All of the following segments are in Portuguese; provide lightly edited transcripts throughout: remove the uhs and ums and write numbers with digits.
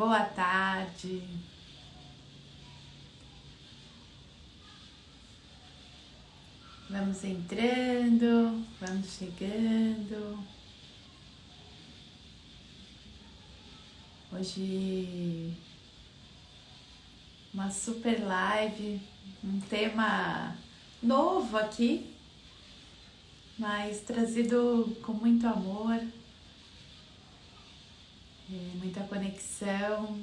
boa tarde. Vamos entrando, vamos chegando. Hoje uma super live, um tema novo aqui, mas trazido com muito amor, muita conexão.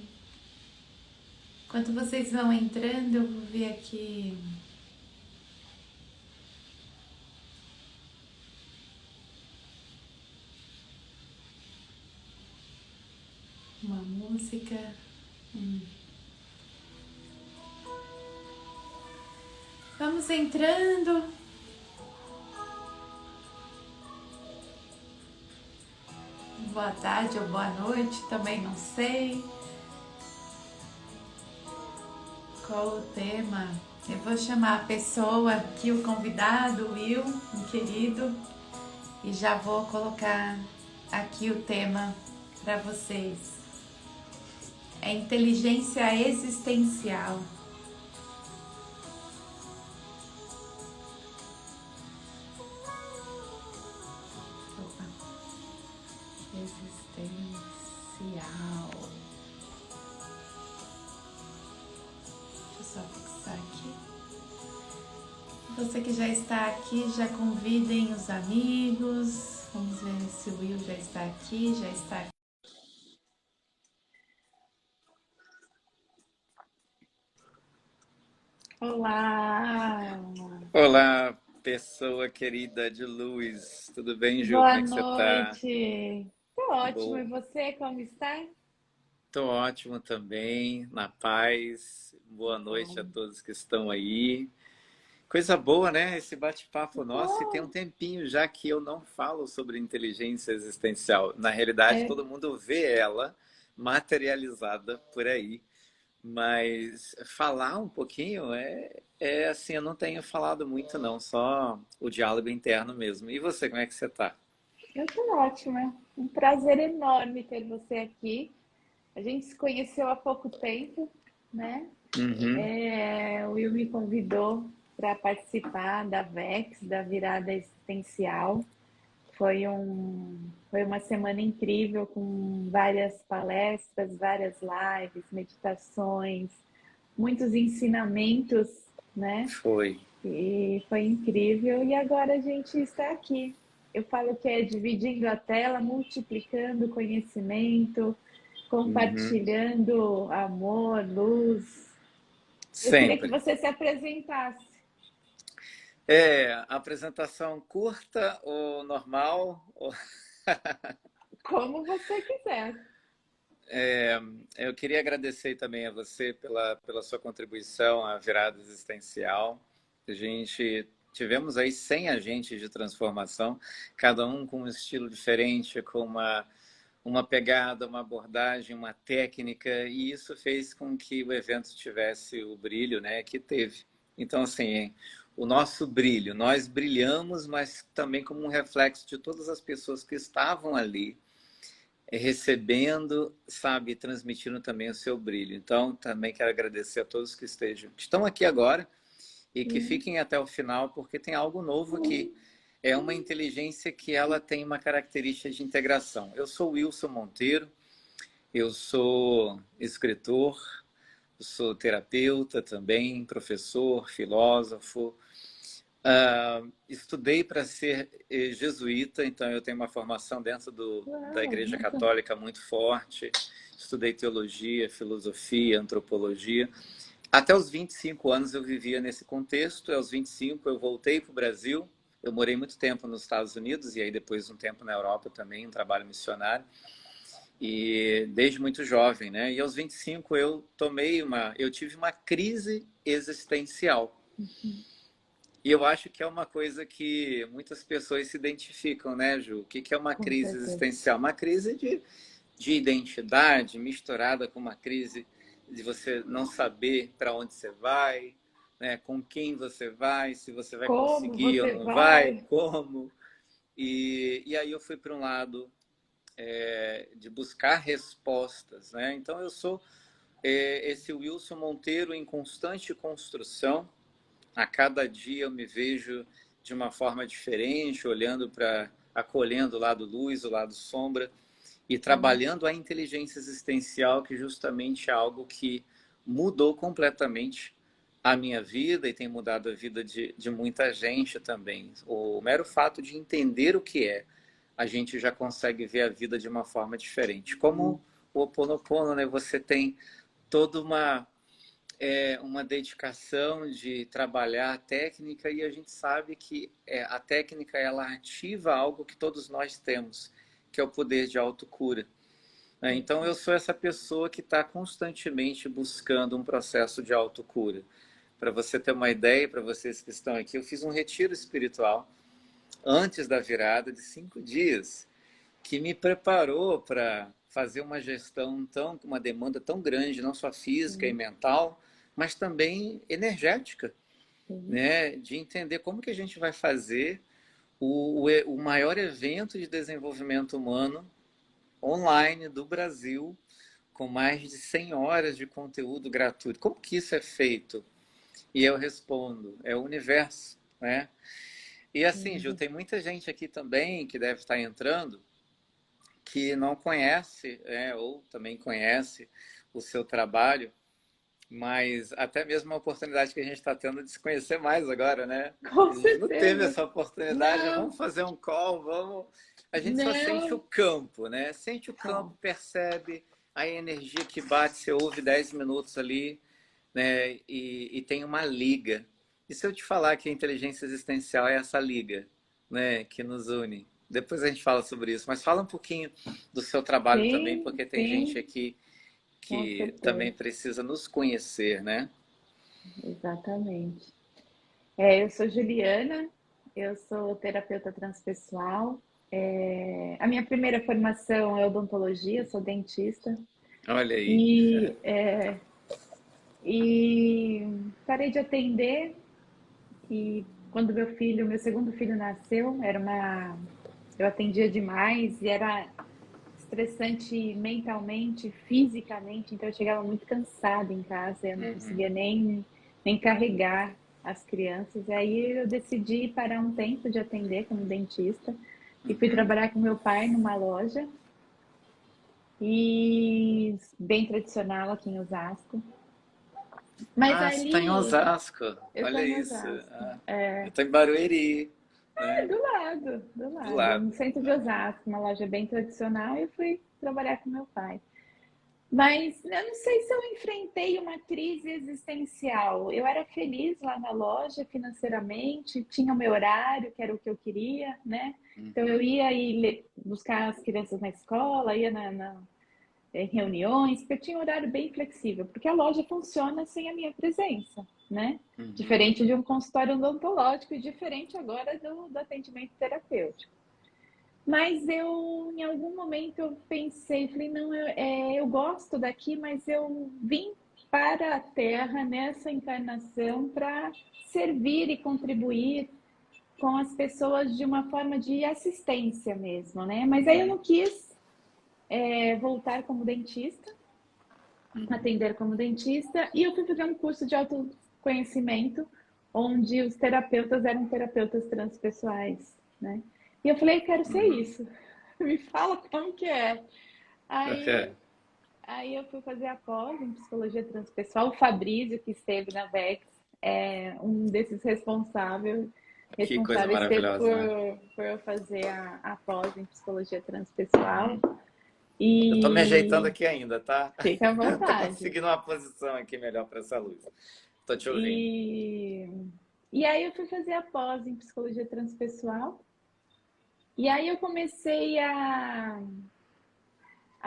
Enquanto vocês vão entrando, eu vou ver aqui uma música. Vamos entrando. Boa tarde ou boa noite, também não sei qual o tema. Eu vou chamar a pessoa aqui, o convidado, o Will, um querido, e já vou colocar aqui o tema para vocês. É inteligência existencial. Opa. Existencial. Deixa eu só fixar aqui. Você que já está aqui, já convidem os amigos. Vamos ver se o Will já está aqui, já está aqui. Olá! Olá, pessoa querida de luz. Tudo bem, Ju? Como Boa é que você tá? noite! Tô ótimo, e Boa. você, como está? Tô ótimo também, na paz. Que Boa noite a bom. todos que estão aí. Coisa boa, né? Esse bate-papo nosso. E tem um Bom, tempinho já que eu não falo sobre inteligência existencial. Na realidade, é, todo mundo vê ela materializada por aí. Mas falar um pouquinho é assim, eu não tenho falado muito não, só o diálogo interno mesmo. E você, como é que você tá? eu tô ótima. Um prazer enorme ter você aqui. A gente se conheceu há pouco tempo, né? Uhum. O Will me convidou para participar da VEX, da Virada Existencial. Foi uma semana incrível com várias palestras, várias lives, meditações, muitos ensinamentos, né? Foi. E foi incrível. E agora a gente está aqui. Eu falo que é dividindo a tela, multiplicando conhecimento, Uhum. compartilhando amor, luz. Eu queria que Sempre. você se apresentasse, É, apresentação curta ou normal? como você quiser. É, eu queria agradecer também a você pela sua contribuição à virada existencial. A gente tivemos aí 100 agentes de transformação, cada um com um estilo diferente, com uma pegada, uma abordagem, uma técnica, e isso fez com que o evento tivesse o brilho, né, que teve. Então, assim, o nosso brilho, nós brilhamos, mas também como um reflexo de todas as pessoas que estavam ali, recebendo, sabe, transmitindo também o seu brilho. Então, também quero agradecer a todos que estão aqui agora e que Sim. fiquem até o final, porque tem algo novo aqui. É uma inteligência que ela tem uma característica de integração. Eu sou Wilson Monteiro, eu sou escritor, sou terapeuta também, professor, filósofo. Estudei para ser jesuíta, então eu tenho uma formação dentro da Uau, Igreja Católica muito forte. Estudei teologia, filosofia, antropologia. Até os 25 anos eu vivia nesse contexto. Aos 25 eu voltei para o Brasil. Eu morei muito tempo nos Estados Unidos e aí depois um tempo na Europa também, um trabalho missionário. E desde muito jovem, né? E aos 25 eu tive uma crise existencial. E eu acho que é uma coisa que muitas pessoas se identificam, né, Ju? O que é uma com crise certeza. existencial? Uma crise de identidade misturada com uma crise de você não saber para onde você vai, né? Com quem você vai, se você vai Como conseguir ou você não vai, vai? como. E aí eu fui para um lado de buscar respostas, né? Então eu sou esse Wilson Monteiro em constante construção. A cada dia eu me vejo de uma forma diferente, olhando para, acolhendo o lado luz, o lado sombra, e trabalhando a inteligência existencial, que justamente é algo que mudou completamente a minha vida e tem mudado a vida de muita gente também. O mero fato de entender o que é, a gente já consegue ver a vida de uma forma diferente. Como o Ho Oponopono, né? Você tem toda uma dedicação de trabalhar a técnica, e a gente sabe que a técnica ela ativa algo que todos nós temos, que é o poder de autocura. Então eu sou essa pessoa que está constantemente buscando um processo de autocura. Para você ter uma ideia, para vocês que estão aqui, eu fiz um retiro espiritual antes da virada de 5 dias, que me preparou para fazer uma gestão uma demanda tão grande, não só física e mental, mas também energética, né? De entender como que a gente vai fazer o maior evento de desenvolvimento humano online do Brasil, com mais de 100 horas de conteúdo gratuito. Como que isso é feito? E eu respondo, é o universo, né? E assim, Gil, tem muita gente aqui também que deve estar entrando, que não conhece, ou também conhece o seu trabalho, mas até mesmo a oportunidade que a gente está tendo de se conhecer mais agora, né? Com A gente não teve certeza. essa oportunidade, Não, vamos fazer um call, vamos. A gente só sente o não. campo, né? Sente o campo, percebe a energia que bate, você ouve 10 minutos ali, né? E tem uma liga. E se eu te falar que a inteligência existencial é essa liga, né? Que nos une? Depois a gente fala sobre isso, mas fala um pouquinho do seu trabalho também, Sim, porque tem gente sim, aqui com que também certeza. precisa nos conhecer, né? Exatamente. Eu sou Juliana, eu sou terapeuta transpessoal. A minha primeira formação é odontologia, sou dentista. Olha aí. E, e parei de atender e quando meu segundo filho nasceu, eu atendia demais e era estressante mentalmente, fisicamente, então eu chegava muito cansada em casa, eu não conseguia nem carregar as crianças. E aí eu decidi parar um tempo de atender como dentista e fui trabalhar com meu pai numa loja e bem tradicional aqui em Osasco. Mas Ah, você está em ali Osasco. eu estou Olha em isso. Osasco, Eu estou em Barueri, né? do Do lado, no lado. centro de Osasco, uma loja bem tradicional, e eu fui trabalhar com meu pai. Mas eu não sei se eu enfrentei uma crise existencial. Eu era feliz lá na loja financeiramente, tinha o meu horário, que era o que eu queria, né? Então eu ia buscar as crianças na escola, ia em reuniões, porque eu tinha um horário bem flexível, porque a loja funciona sem a minha presença, né? Diferente de um consultório odontológico e diferente agora do atendimento terapêutico. Mas em algum momento, eu pensei, falei, não, eu gosto daqui, mas eu vim para a Terra nessa encarnação para servir e contribuir com as pessoas de uma forma de assistência mesmo, né? Mas aí eu não quis voltar como dentista, atender como dentista, e eu fui fazer um curso de autoconhecimento, onde os terapeutas eram terapeutas transpessoais, né? E eu falei, quero ser isso. Me fala como que é. Aí, Ok. aí eu fui fazer a pós em psicologia transpessoal. O Fabrício, que esteve na VEX, é um desses Que coisa responsáveis maravilhosa, né? por eu fazer a pós em psicologia transpessoal. Eu estou me ajeitando E aqui ainda, tá? fica à Estou vontade. conseguindo uma posição aqui melhor para essa luz. Estou te ouvindo. E, e aí eu fui fazer a pós em psicologia transpessoal. E aí eu comecei a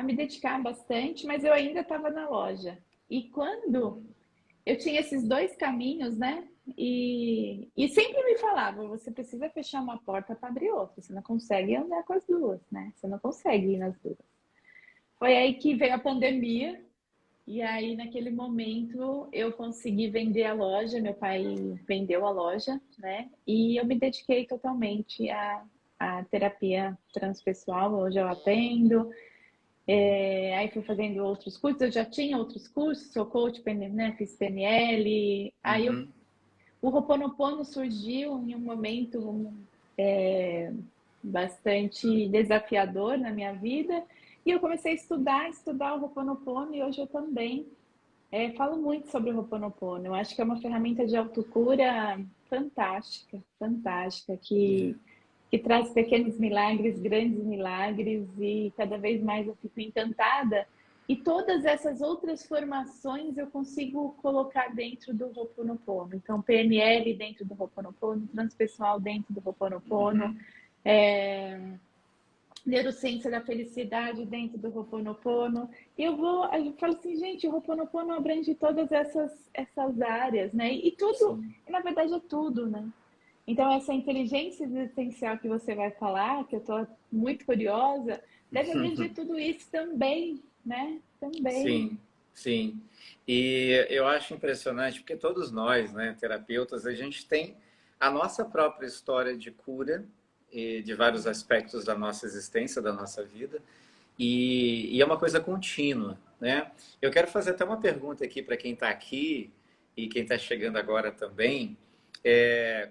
me dedicar bastante, mas eu ainda estava na loja. E quando eu tinha esses dois caminhos, né? E sempre me falavam, você precisa fechar uma porta para abrir outra, você não consegue andar com as duas, né? Você não consegue ir nas duas. Foi aí que veio a pandemia, e aí naquele momento eu consegui vender a loja, meu pai vendeu a loja, né? E eu me dediquei totalmente a terapia transpessoal, hoje eu atendo. Aí fui fazendo outros cursos, eu já tinha outros cursos, sou coach, né, fiz PNL. Aí o Ho'oponopono surgiu em um momento bastante desafiador na minha vida, e eu comecei a estudar o Ho'oponopono, e hoje eu também falo muito sobre o Ho'oponopono. Eu acho que é uma ferramenta de autocura fantástica, fantástica, que traz pequenos milagres, grandes milagres, e cada vez mais eu fico encantada. E todas essas outras formações eu consigo colocar dentro do Ho'oponopono. Então, PNL dentro do Ho'oponopono, transpessoal dentro do Ho'oponopono, neurociência da felicidade dentro do Ho'oponopono. E eu falo assim, gente, o Ho'oponopono abrange todas essas áreas, né? E tudo, na verdade, é tudo, né? Então, essa inteligência existencial que você vai falar, que eu estou muito curiosa, deve abranger tudo isso também, né? Também. Sim. E eu acho impressionante, porque todos nós, né, terapeutas, a gente tem a nossa própria história de cura e de vários aspectos da nossa existência, da nossa vida, e é uma coisa contínua, né? Eu quero fazer até uma pergunta aqui para quem está aqui e quem está chegando agora também.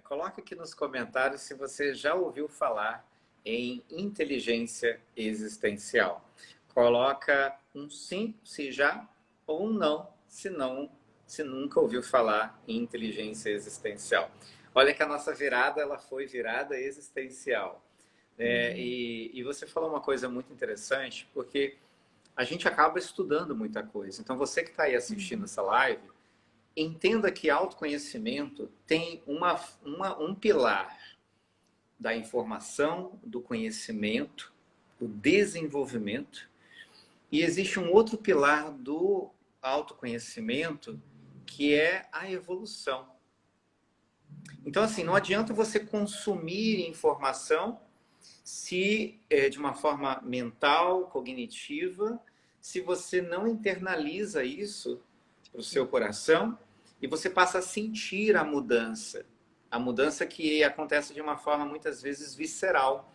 Coloca aqui nos comentários se você já ouviu falar em inteligência existencial. Coloca um sim, se já, ou um não, se nunca ouviu falar em inteligência existencial. Olha que a nossa virada, ela foi virada existencial. E você falou uma coisa muito interessante, porque a gente acaba estudando muita coisa. Então, você que está aí assistindo essa live, entenda que autoconhecimento tem um pilar da informação, do conhecimento, do desenvolvimento, e existe um outro pilar do autoconhecimento, que é a evolução. Então, assim, não adianta você consumir informação se de uma forma mental, cognitiva, se você não internaliza isso para o seu coração e você passa a sentir a mudança que acontece de uma forma muitas vezes visceral,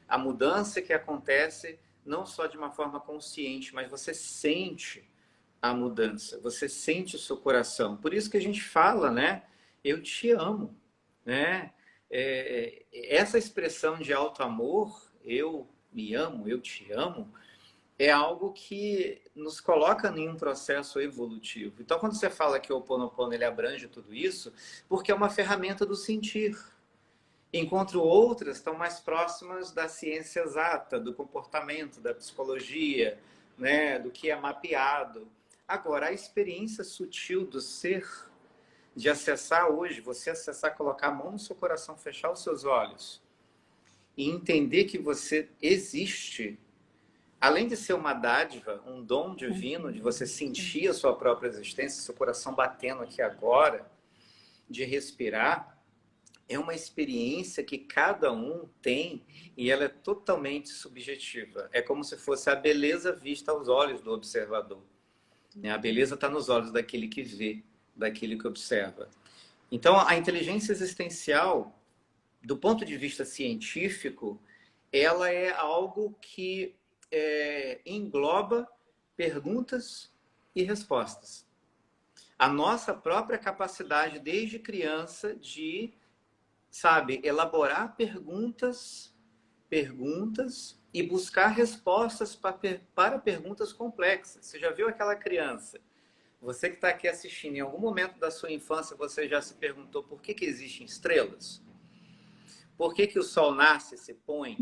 a mudança que acontece não só de uma forma consciente, mas você sente a mudança, você sente o seu coração. Por isso que a gente fala, né? Eu te amo, né? Essa expressão de alto amor, eu me amo, eu te amo, é algo que nos coloca em um processo evolutivo. Então, quando você fala que o Ho'oponopono ele abrange tudo isso, porque é uma ferramenta do sentir. Enquanto outras estão mais próximas da ciência exata, do comportamento, da psicologia, né, do que é mapeado. Agora, a experiência sutil do ser, de acessar hoje, você acessar, colocar a mão no seu coração, fechar os seus olhos e entender que você existe, além de ser uma dádiva, um dom divino, de você sentir a sua própria existência, seu coração batendo aqui agora, de respirar, é uma experiência que cada um tem e ela é totalmente subjetiva. É como se fosse a beleza vista aos olhos do observador. A beleza está nos olhos daquele que vê, daquele que observa. Então, a inteligência existencial, do ponto de vista científico, ela é algo que engloba perguntas e respostas. A nossa própria capacidade, desde criança, de, elaborar perguntas e buscar respostas para perguntas complexas. Você já viu aquela criança? Você que está aqui assistindo, em algum momento da sua infância, você já se perguntou por que existem estrelas? Por que o sol nasce e se põe?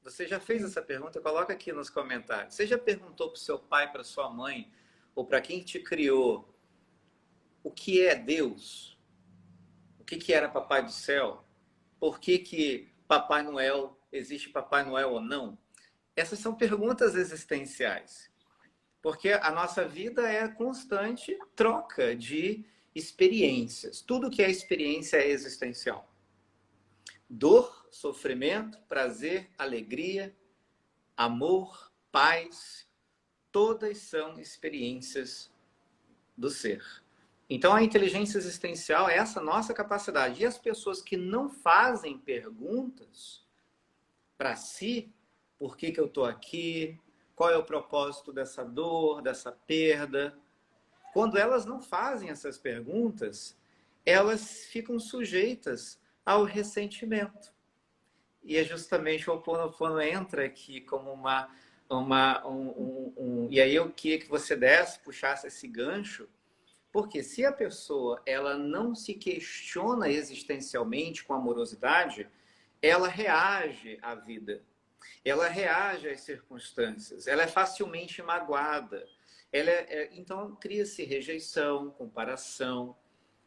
Você já fez essa pergunta? Coloca aqui nos comentários. Você já perguntou para o seu pai, para sua mãe, ou para quem te criou, o que é Deus? O que era Papai do Céu? Por que Papai Noel, existe Papai Noel ou não? Essas são perguntas existenciais. Porque a nossa vida é constante troca de experiências. Tudo que é experiência é existencial. Dor, sofrimento, prazer, alegria, amor, paz, todas são experiências do ser. Então, a inteligência existencial é essa nossa capacidade. E as pessoas que não fazem perguntas, para si por que eu estou aqui, qual é o propósito dessa dor, dessa perda. Quando elas não fazem essas perguntas, elas ficam sujeitas ao ressentimento. E é justamente o Ho Oponopono entra aqui como e aí eu queria que você puxasse esse gancho, porque se a pessoa ela não se questiona existencialmente com amorosidade, ela reage à vida, ela reage às circunstâncias, ela é facilmente magoada, então cria-se rejeição, comparação,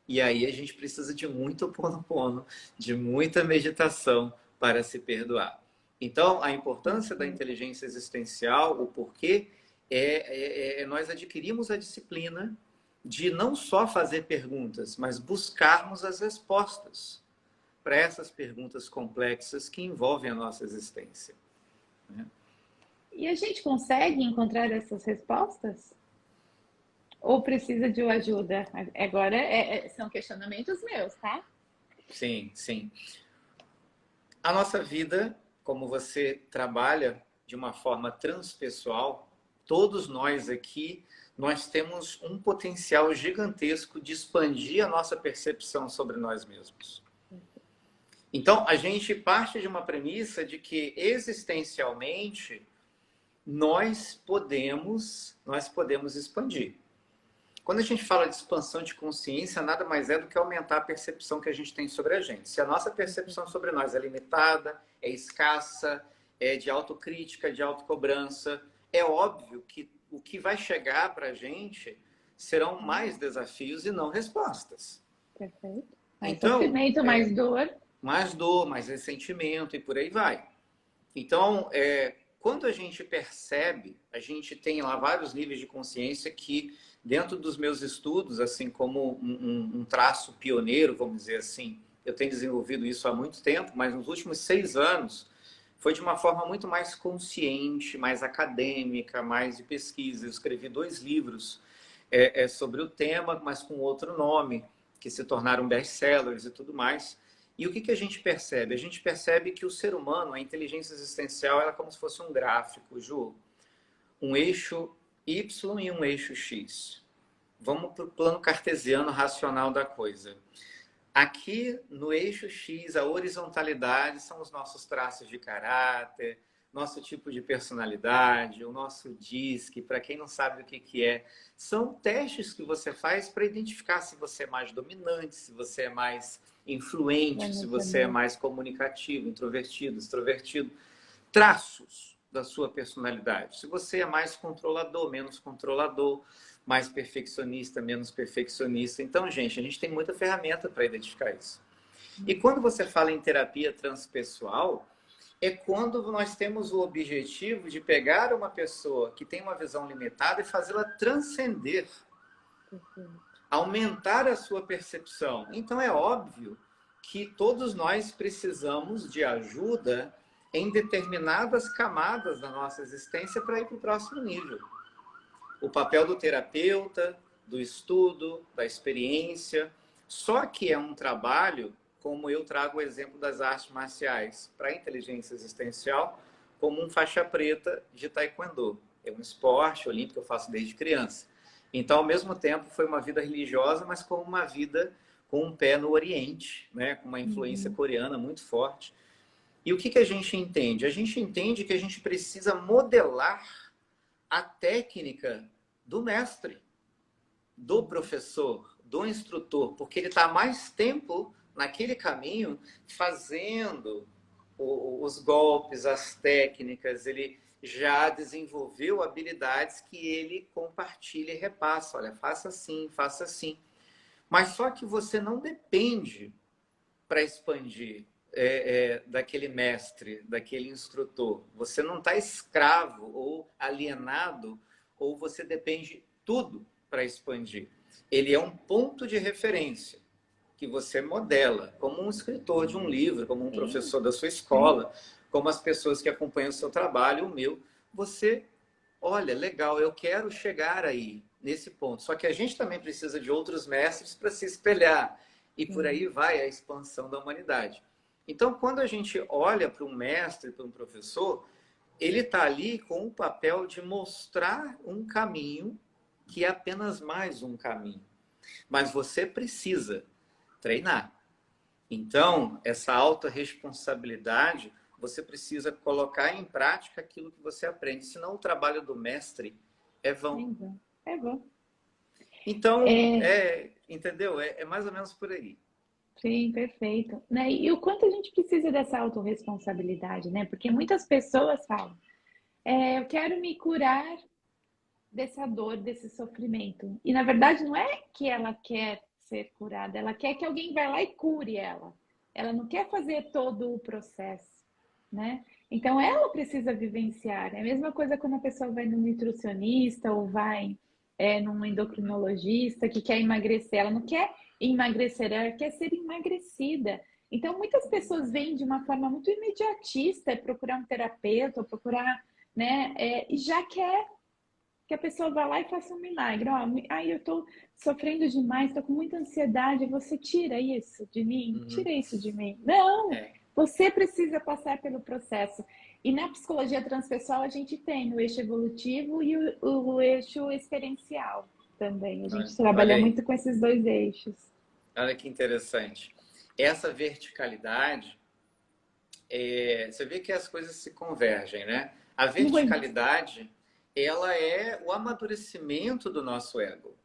e aí a gente precisa de muito Ho Oponopono, de muita meditação para se perdoar. Então, a importância da inteligência existencial, o porquê, nós adquirimos a disciplina de não só fazer perguntas, mas buscarmos as respostas para essas perguntas complexas que envolvem a nossa existência. Né? E a gente consegue encontrar essas respostas? Ou precisa de uma ajuda? Agora são questionamentos meus, tá? Sim, sim. A nossa vida, como você trabalha de uma forma transpessoal, todos nós aqui, nós temos um potencial gigantesco de expandir a nossa percepção sobre nós mesmos. Então, a gente parte de uma premissa de que existencialmente nós podemos expandir. Quando a gente fala de expansão de consciência, nada mais é do que aumentar a percepção que a gente tem sobre a gente. Se a nossa percepção sobre nós é limitada, é escassa, é de autocrítica, de autocobrança, é óbvio que o que vai chegar para a gente serão mais desafios e não respostas. Perfeito. Mais sofrimento, mais dor. Mais dor, mais ressentimento e por aí vai. Então, quando a gente percebe, a gente tem lá vários níveis de consciência que, dentro dos meus estudos, assim como um traço pioneiro, vamos dizer assim, eu tenho desenvolvido isso há muito tempo, mas nos últimos 6 anos foi de uma forma muito mais consciente, mais acadêmica, mais de pesquisa. Eu escrevi 2 livros sobre o tema, mas com outro nome, que se tornaram best-sellers e tudo mais. E o que a gente percebe? A gente percebe que o ser humano, a inteligência existencial, ela é como se fosse um gráfico, Ju. Um eixo Y e um eixo X. Vamos para o plano cartesiano racional da coisa. Aqui, no eixo X, a horizontalidade são os nossos traços de caráter, nosso tipo de personalidade, o nosso DISC, para quem não sabe o que é, são testes que você faz para identificar se você é mais dominante, se você é mais influente, se você é mais comunicativo, introvertido, extrovertido. Traços da sua personalidade. Se você é mais controlador, menos controlador, mais perfeccionista, menos perfeccionista. Então, gente, a gente tem muita ferramenta para identificar isso. E quando você fala em terapia transpessoal, é quando nós temos o objetivo de pegar uma pessoa que tem uma visão limitada e fazê-la transcender, aumentar a sua percepção. Então é óbvio que todos nós precisamos de ajuda em determinadas camadas da nossa existência para ir para o próximo nível. O papel do terapeuta, do estudo, da experiência, só que é um trabalho, como eu trago o exemplo das artes marciais para a inteligência existencial, como um faixa preta de taekwondo. É um esporte olímpico que eu faço desde criança. Então, ao mesmo tempo, foi uma vida religiosa, mas como uma vida com um pé no Oriente, né? Com uma influência coreana muito forte. E o que a gente entende? A gente entende que a gente precisa modelar a técnica do mestre, do professor, do instrutor, porque ele está há mais tempo naquele caminho fazendo os golpes, as técnicas, ele já desenvolveu habilidades que ele compartilha e repassa. Olha, faça assim, faça assim. Mas só que você não depende para expandir daquele mestre, daquele instrutor. Você não está escravo ou alienado, ou você depende tudo para expandir. Ele é um ponto de referência que você modela, como um escritor de um livro, como um professor da sua escola, como as pessoas que acompanham o seu trabalho, o meu. Você, olha, legal, eu quero chegar aí, nesse ponto. Só que a gente também precisa de outros mestres para se espelhar. E por aí vai a expansão da humanidade. Então, quando a gente olha para um mestre, para um professor, ele está ali com o papel de mostrar um caminho que é apenas mais um caminho. Mas você precisa treinar. Então, essa autorresponsabilidade, você precisa colocar em prática aquilo que você aprende. Senão, o trabalho do mestre é vão. É bom. Então, entendeu? É mais ou menos por aí. Sim, perfeito. Né? E o quanto a gente precisa dessa autorresponsabilidade, né? Porque muitas pessoas falam, eu quero me curar dessa dor, desse sofrimento. E na verdade não é que ela quer ser curada, ela quer que alguém vá lá e cure ela. Ela não quer fazer todo o processo, né? Então ela precisa vivenciar. É a mesma coisa quando a pessoa vai no nutricionista ou vai num endocrinologista que quer emagrecer. Ela não quer emagrecer, ela quer ser emagrecida. Então muitas pessoas vêm de uma forma muito imediatista, procurar um terapeuta, ou procurar, né? E já quer que a pessoa vá lá e faça um milagre. Ó, ai, eu tô sofrendo demais, tô com muita ansiedade. Você tira isso de mim? Uhum. Tira isso de mim. Não! É. Você precisa passar pelo processo. E na psicologia transpessoal a gente tem o eixo evolutivo e o eixo experiencial também. A gente Olha trabalha aí, muito com esses dois eixos. olha que interessante. Essa verticalidade, você vê que as coisas se convergem, né? A Muito. verticalidade, ela é o amadurecimento do nosso ego.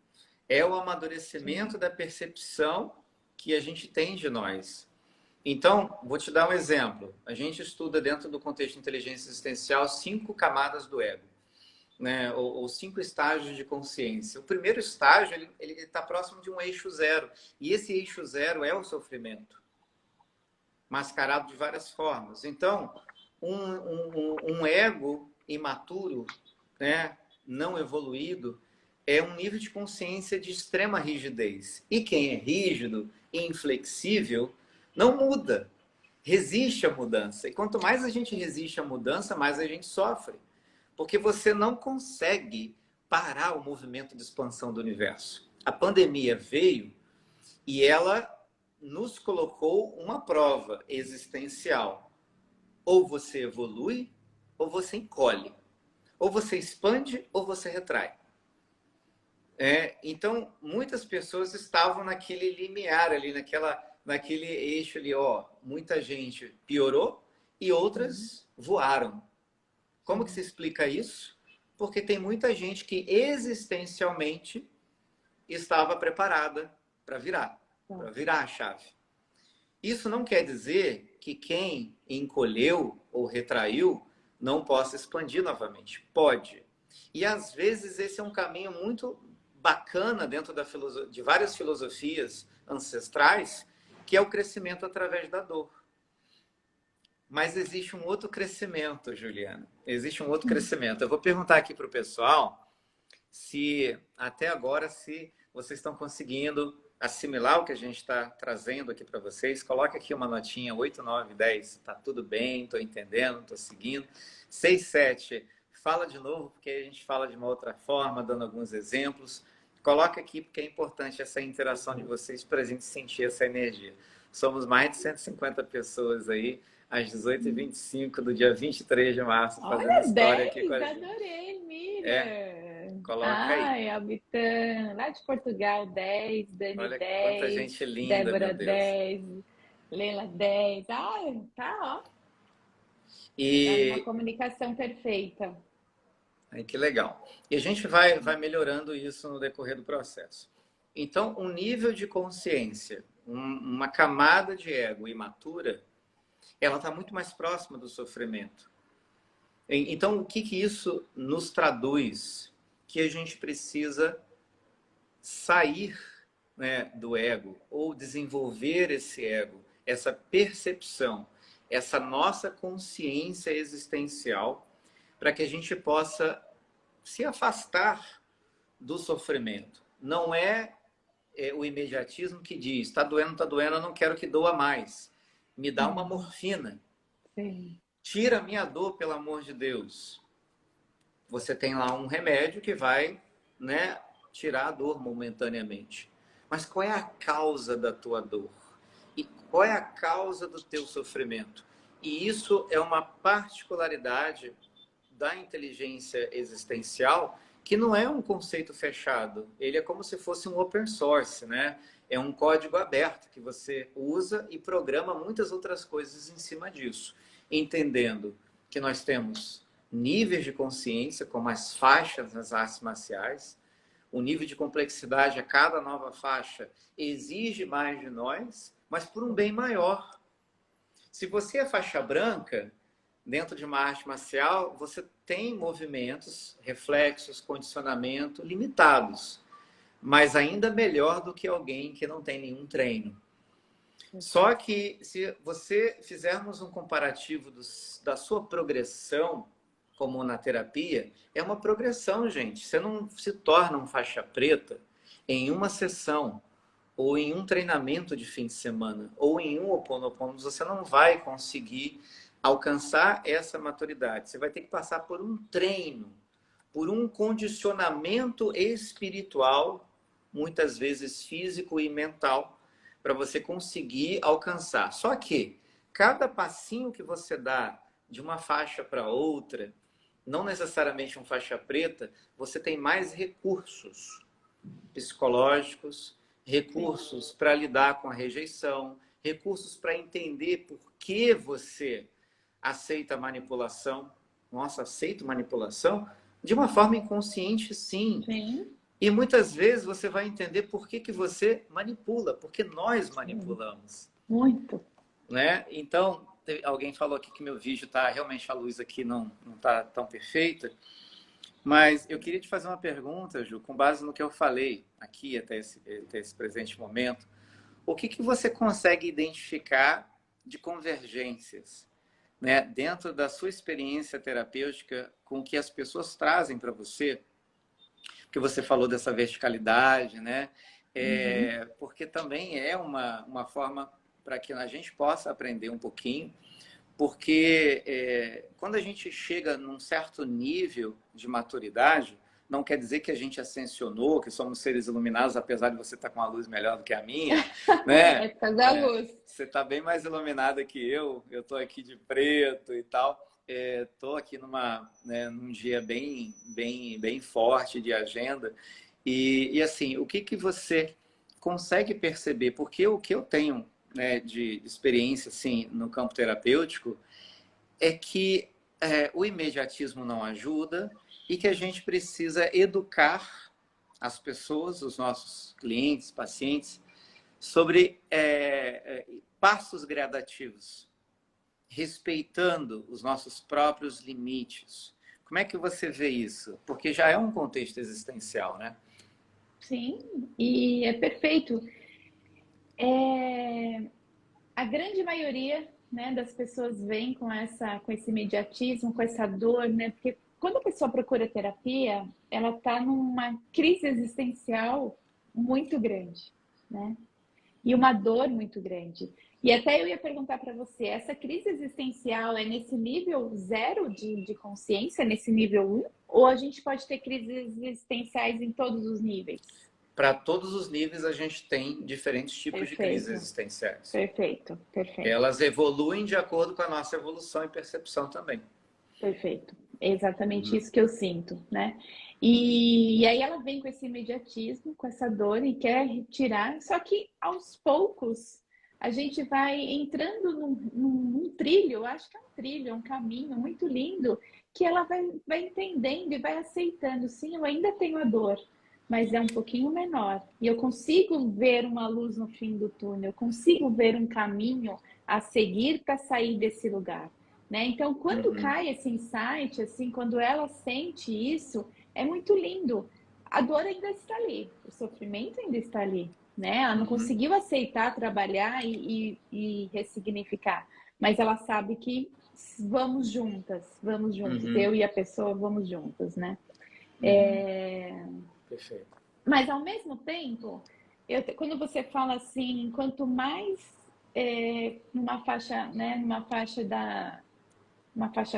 É o amadurecimento da percepção que a gente tem de nós. Então, vou te dar um exemplo. A gente estuda dentro do contexto de inteligência existencial 5 camadas do ego, né? Ou 5 estágios de consciência. O primeiro estágio, ele está próximo de um eixo zero. E esse eixo zero é o sofrimento, mascarado de várias formas. Então, um ego imaturo, né, não evoluído, é um nível de consciência de extrema rigidez. E quem é rígido e inflexível não muda, resiste à mudança. E quanto mais a gente resiste à mudança, mais a gente sofre. Porque você não consegue parar o movimento de expansão do universo. A pandemia veio e ela nos colocou uma prova existencial. Ou você evolui, ou você encolhe. Ou você expande, ou você retrai. Então, muitas pessoas estavam naquele limiar ali, naquele eixo ali, ó. Muita gente piorou e outras voaram. Como que se explica isso? Porque tem muita gente que existencialmente estava preparada para virar a chave. Isso não quer dizer que quem encolheu ou retraiu não possa expandir novamente. Pode. E às vezes esse é um caminho muito bacana dentro de várias filosofias ancestrais, que é o crescimento através da dor. Mas existe um outro crescimento, Juliana. Existe um outro crescimento. Eu vou perguntar aqui para o pessoal se até agora se vocês estão conseguindo assimilar o que a gente está trazendo aqui para vocês. Coloque aqui uma notinha 8, 9, 10. Está tudo bem, estou entendendo, estou seguindo. 6, 7. Fala de novo, porque a gente fala de uma outra forma, dando alguns exemplos. Coloca aqui, porque é importante essa interação de vocês para a gente sentir essa energia. Somos mais de 150 pessoas aí, às 18h25 do dia 23 de março, fazendo Olha, história aqui com a 10, gente. adorei, Miriam. Coloca aí. Ai, Albitano, lá de Portugal, 10, Dani, Olha quanta 10, gente linda, meu Débora, Deus. 10, Leila, 10. Ai, tá, ó. Tá numa E comunicação perfeita. aí, que legal. E a gente vai melhorando isso no decorrer do processo. Então, um nível de consciência, uma camada de ego imatura, ela está muito mais próxima do sofrimento. Então, o que isso nos traduz? Que a gente precisa sair, né, do ego, ou desenvolver esse ego, essa percepção, essa nossa consciência existencial, para que a gente possa se afastar do sofrimento. Não é o imediatismo que diz, está doendo, eu não quero que doa mais. Me dá uma morfina. Sim. Tira a minha dor, pelo amor de Deus. Você tem lá um remédio que vai, né, tirar a dor momentaneamente. Mas qual é a causa da tua dor? e qual é a causa do teu sofrimento. E isso é uma particularidade da inteligência existencial, que não é um conceito fechado. Ele é como se fosse um open source, né? É um código aberto que você usa e programa muitas outras coisas em cima disso, entendendo que nós temos níveis de consciência, como as faixas nas artes marciais. O nível de complexidade a cada nova faixa exige mais de nós, mas por um bem maior. Se você é faixa branca, dentro de uma arte marcial, você tem movimentos, reflexos, condicionamento limitados, mas ainda melhor do que alguém que não tem nenhum treino. Só que se você fizermos um comparativo da sua progressão, como na terapia, é uma progressão, gente. Você não se torna um faixa preta em uma sessão, ou em um treinamento de fim de semana, ou em um Ho Oponopono. Você não vai conseguir alcançar essa maturidade. Você vai ter que passar por um treino, por um condicionamento espiritual, muitas vezes físico e mental, para você conseguir alcançar. Só que cada passinho que você dá de uma faixa para outra, não necessariamente um faixa preta, você tem mais recursos psicológicos, recursos para lidar com a rejeição, recursos para entender por que você aceita a manipulação. Nossa, aceito manipulação? De uma forma inconsciente, sim. Sim. E muitas vezes você vai entender por que você manipula, porque nós manipulamos. Muito. Né? Então, alguém falou aqui que meu vídeo está realmente, a luz aqui não está tão perfeita, mas eu queria te fazer uma pergunta, Ju, com base no que eu falei aqui até esse presente momento. O que você consegue identificar de convergências, né, dentro da sua experiência terapêutica com o que as pessoas trazem para você? Porque você falou dessa verticalidade, né? Porque também é uma forma para que a gente possa aprender um pouquinho, porque quando a gente chega num certo nível de maturidade, não quer dizer que a gente ascensionou, que somos seres iluminados, apesar de você estar com uma luz melhor do que a minha, né? É por causa da luz. Você está bem mais iluminada que eu estou aqui de preto e tal. Estou aqui num dia bem forte de agenda. E assim, o que você consegue perceber? Porque o que eu tenho, né, de experiência assim, no campo terapêutico é que o imediatismo não ajuda e que a gente precisa educar as pessoas, os nossos clientes, pacientes, sobre passos gradativos, respeitando os nossos próprios limites. Como é que você vê isso? Porque já é um contexto existencial, né? Sim, e é perfeito. A grande maioria, né, das pessoas vem com esse imediatismo, com essa dor, né? Porque quando a pessoa procura terapia, ela está numa crise existencial muito grande, né? E uma dor muito grande. E até eu ia perguntar para você, essa crise existencial é nesse nível zero de consciência, nesse nível 1? Ou a gente pode ter crises existenciais em todos os níveis? Para todos os níveis, a gente tem diferentes tipos de crises Perfeito, existenciais. perfeito, perfeito. Elas evoluem de acordo com a nossa evolução e percepção também. Perfeito. É exatamente isso que eu sinto, né? E aí ela vem com esse imediatismo, com essa dor e quer tirar, só que aos poucos a gente vai entrando num trilho, eu acho que é um trilho, é um caminho muito lindo, que ela vai entendendo e vai aceitando. Sim, eu ainda tenho a dor, mas é um pouquinho menor. E eu consigo ver uma luz no fim do túnel, eu consigo ver um caminho a seguir para sair desse lugar. Né? Então, quando cai esse insight, assim, quando ela sente isso, é muito lindo. A dor ainda está ali, o sofrimento ainda está ali, né? Ela não conseguiu aceitar, trabalhar e ressignificar, mas ela sabe que vamos juntas, eu e a pessoa vamos juntas, né? Perfeito. Mas ao mesmo tempo, quando você fala assim, quanto mais numa faixa, né, uma faixa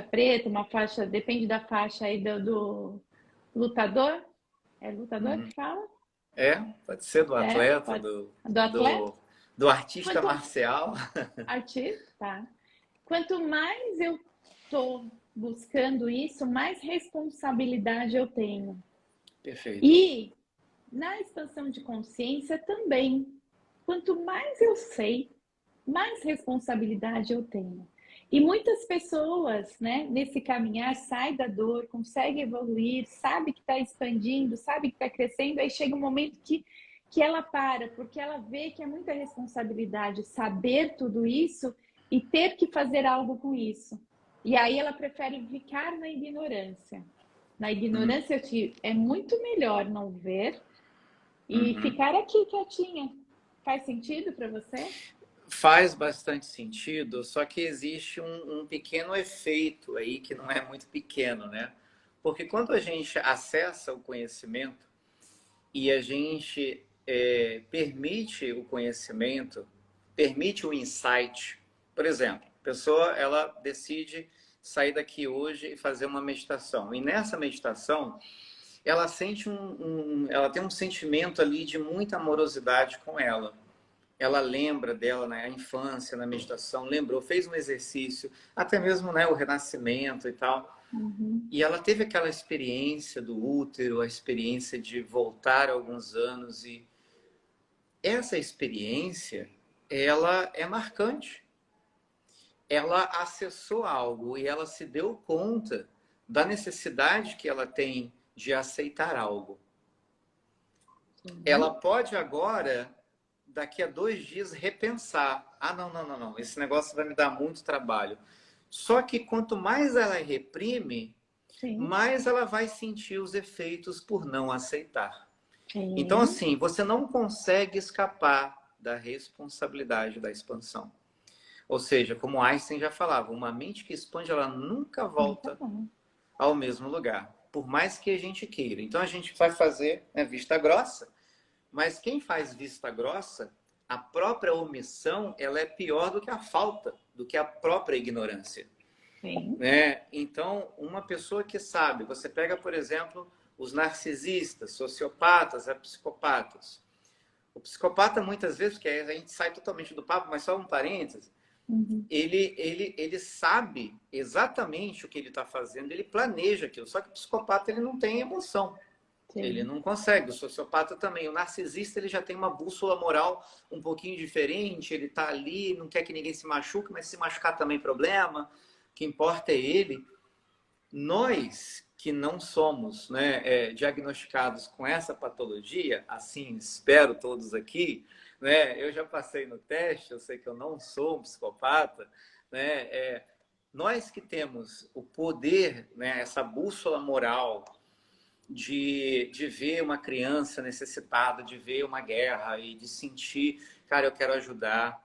preta, uma faixa, depende da faixa aí do lutador. É lutador que fala? Pode ser do atleta, Do atleta? Do artista Quanto marcial. artista, tá? Quanto mais eu tô buscando isso, mais responsabilidade eu tenho. Perfeito. E na expansão de consciência também. Quanto mais eu sei, mais responsabilidade eu tenho. E muitas pessoas, né, nesse caminhar, sai da dor, consegue evoluir, sabe que está expandindo, sabe que está crescendo, aí chega um momento que ela para, porque ela vê que é muita responsabilidade saber tudo isso e ter que fazer algo com isso. E aí ela prefere ficar na ignorância. Na ignorância é muito melhor não ver e ficar aqui quietinha. Faz sentido para você? Faz bastante sentido, só que existe um pequeno efeito aí que não é muito pequeno, né? Porque quando a gente acessa o conhecimento e a gente permite o conhecimento, permite o insight, por exemplo, a pessoa ela decide sair daqui hoje e fazer uma meditação. E nessa meditação, ela sente ela tem um sentimento ali de muita amorosidade com ela. Ela lembra dela na infância, na meditação, lembrou, fez um exercício, até mesmo, né, o renascimento e tal. E ela teve aquela experiência do útero, a experiência de voltar alguns anos, e essa experiência, ela é marcante. Ela acessou algo e ela se deu conta da necessidade que ela tem de aceitar algo. Ela pode agora, daqui a 2 dias, repensar. Ah, não. Esse negócio vai me dar muito trabalho. Só que quanto mais ela reprime, mais ela vai sentir os efeitos por não aceitar. Então, assim, você não consegue escapar da responsabilidade da expansão. Ou seja, como Einstein já falava, uma mente que expande, ela nunca volta ao mesmo lugar, por mais que a gente queira. Então, a gente vai fazer vista grossa, mas quem faz vista grossa, a própria omissão, ela é pior do que a falta, do que a própria ignorância. Né? Então, uma pessoa que sabe, você pega, por exemplo, os narcisistas, sociopatas, psicopatas. O psicopata, muitas vezes, porque a gente sai totalmente do papo, mas só um parênteses, ele sabe exatamente o que ele está fazendo, ele planeja aquilo, só que o psicopata ele não tem emoção. Ele não consegue. O sociopata também. O narcisista ele já tem uma bússola moral um pouquinho diferente, ele está ali, não quer que ninguém se machuque, mas se machucar também é problema. O que importa é ele. Nós que não somos, né, diagnosticados com essa patologia, assim espero todos aqui, né, eu já passei no teste, eu sei que eu não sou um psicopata, né, nós que temos o poder, né, essa bússola moral de ver uma criança necessitada, de ver uma guerra e de sentir, cara, eu quero ajudar.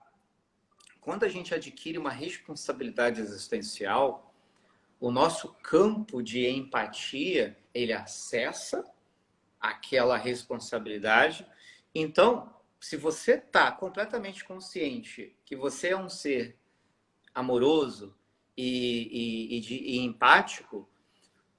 Quando a gente adquire uma responsabilidade existencial, o nosso campo de empatia, ele acessa aquela responsabilidade. Então, se você está completamente consciente que você é um ser amoroso e empático,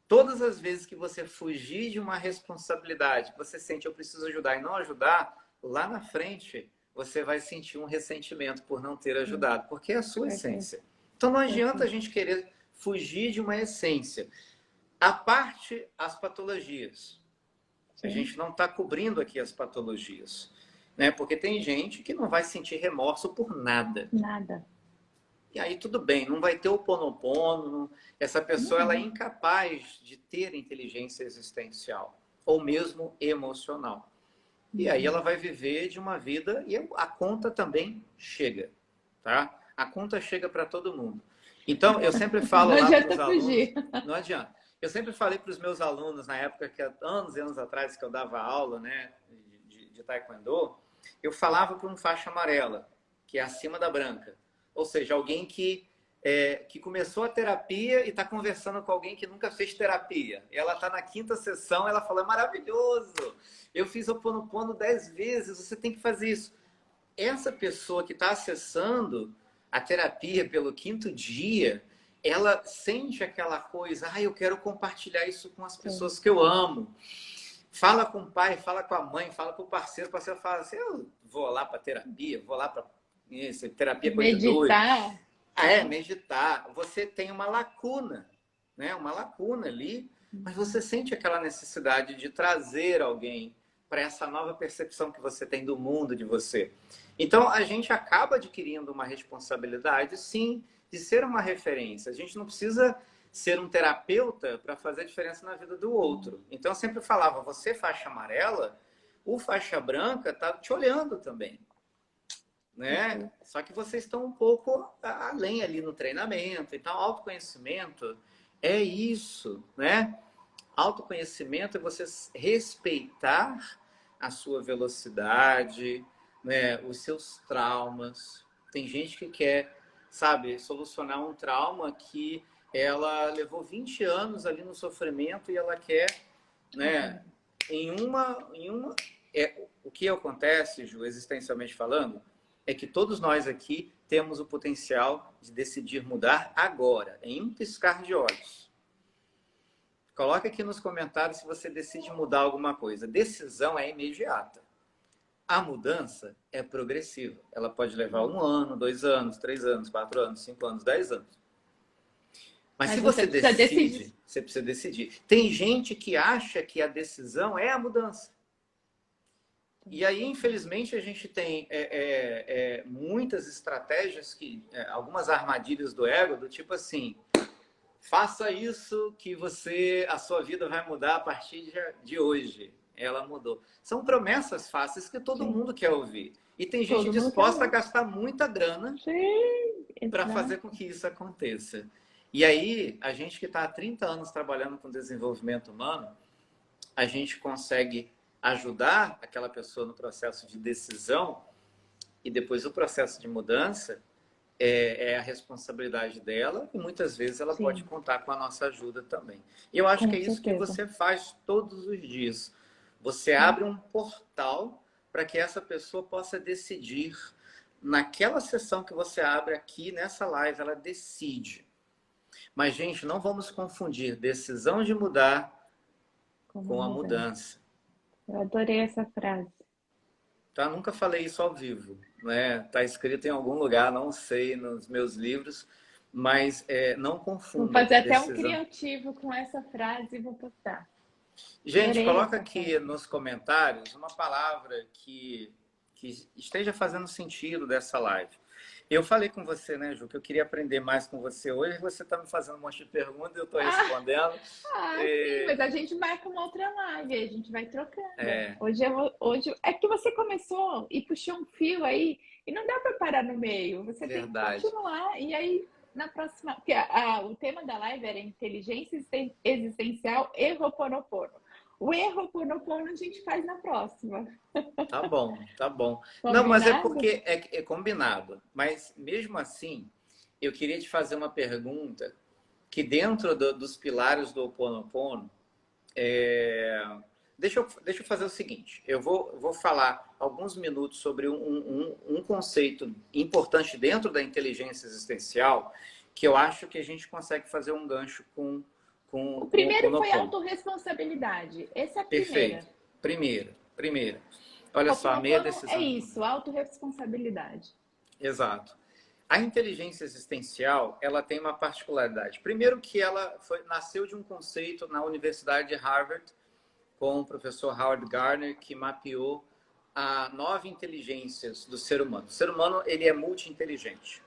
todas as vezes que você fugir de uma responsabilidade, que você sente eu preciso ajudar e não ajudar, lá na frente você vai sentir um ressentimento por não ter ajudado, porque é a sua essência. Então não adianta a gente querer fugir de uma essência. A parte as patologias. A gente não está cobrindo aqui as patologias, né? Porque tem gente que não vai sentir remorso por nada. Nada. E aí tudo bem, não vai ter o Ho'oponopono, essa pessoa ela é incapaz de ter inteligência existencial, ou mesmo emocional. E aí ela vai viver de uma vida, e a conta também chega, tá? A conta chega para todo mundo. Então, eu sempre falo lá para os alunos, não adianta. Eu sempre falei para os meus alunos, na época, que anos e anos atrás, que eu dava aula, né, de taekwondo, eu falava para um faixa amarela, que é acima da branca. Ou seja, alguém que começou a terapia e está conversando com alguém que nunca fez terapia. E ela está na 5ª sessão, ela fala, é maravilhoso, eu fiz Ho'oponopono 10 vezes, você tem que fazer isso. Essa pessoa que está acessando a terapia pelo 5º dia, ela sente aquela coisa, eu quero compartilhar isso com as pessoas que eu amo. Fala com o pai, fala com a mãe, fala com o parceiro fala assim, eu vou lá para terapia, vou lá para isso, terapia coisa de doido. Meditar. Meditar. Você tem uma lacuna, né? Uma lacuna ali, mas você sente aquela necessidade de trazer alguém para essa nova percepção que você tem do mundo, de você. Então, a gente acaba adquirindo uma responsabilidade, sim, de ser uma referência. A gente não precisa ser um terapeuta para fazer a diferença na vida do outro. Então, eu sempre falava, você faixa amarela, o faixa branca está te olhando também. Né? Só que vocês estão um pouco além ali no treinamento. Então, autoconhecimento é isso, né? Autoconhecimento é você respeitar a sua velocidade, né? Os seus traumas. Tem gente que quer, sabe, solucionar um trauma que ela levou 20 anos ali no sofrimento e ela quer, né? O que acontece, Ju, existencialmente falando, é que todos nós aqui temos o potencial de decidir mudar agora, em um piscar de olhos. Coloca aqui nos comentários se você decide mudar alguma coisa. Decisão é imediata. A mudança é progressiva. Ela pode levar 1 ano, 2 anos, 3 anos, 4 anos, 5 anos, 10 anos. Mas se você decide, você precisa decidir. Tem gente que acha que a decisão é a mudança. E aí, infelizmente, a gente tem muitas estratégias, algumas armadilhas do ego, do tipo assim, faça isso que a sua vida vai mudar a partir de hoje. Ela mudou. São promessas fáceis que todo mundo quer ouvir. E tem gente disposta a gastar muita grana para fazer com que isso aconteça. E aí, a gente que está há 30 anos trabalhando com desenvolvimento humano, a gente consegue ajudar aquela pessoa no processo de decisão e depois o processo de mudança é a responsabilidade dela e muitas vezes ela pode contar com a nossa ajuda também. E eu acho que é isso que você faz todos os dias. Você abre um portal para que essa pessoa possa decidir. Naquela sessão que você abre aqui nessa live, ela decide. Mas, gente, não vamos confundir decisão de mudar com a mudança. Eu adorei essa frase. Tá? Nunca falei isso ao vivo, né? Tá escrito em algum lugar, não sei, nos meus livros, mas não confunda. Vou fazer até um criativo com essa frase e vou postar. Gente, coloca aqui nos comentários uma palavra que esteja fazendo sentido dessa live. Eu falei com você, né, Ju, que eu queria aprender mais com você hoje. Você está me fazendo um monte de perguntas e eu estou respondendo. Sim, mas a gente marca uma outra live, a gente vai trocando. Hoje é que você começou e puxou um fio aí e não dá para parar no meio. Você tem que continuar. E aí, na próxima... Porque o tema da live era inteligência existencial e Ho'oponopono. O Ho'oponopono a gente faz na próxima. Tá bom, tá bom. Combinado? Não, mas é porque é combinado. Mas mesmo assim, eu queria te fazer uma pergunta que dentro dos pilares do Ho'oponopono, deixa eu fazer o seguinte. Eu vou falar alguns minutos sobre um conceito importante dentro da inteligência existencial que eu acho que a gente consegue fazer um gancho com o primeiro foi a autorresponsabilidade. Essa é a primeira. Perfeito. Primeira. Olha só, a meia decisão. É isso, autorresponsabilidade. Exato. A inteligência existencial, ela tem uma particularidade. Primeiro que ela nasceu de um conceito na Universidade de Harvard, com o professor Howard Gardner, que mapeou as 9 inteligências do ser humano. O ser humano, ele é multi-inteligente.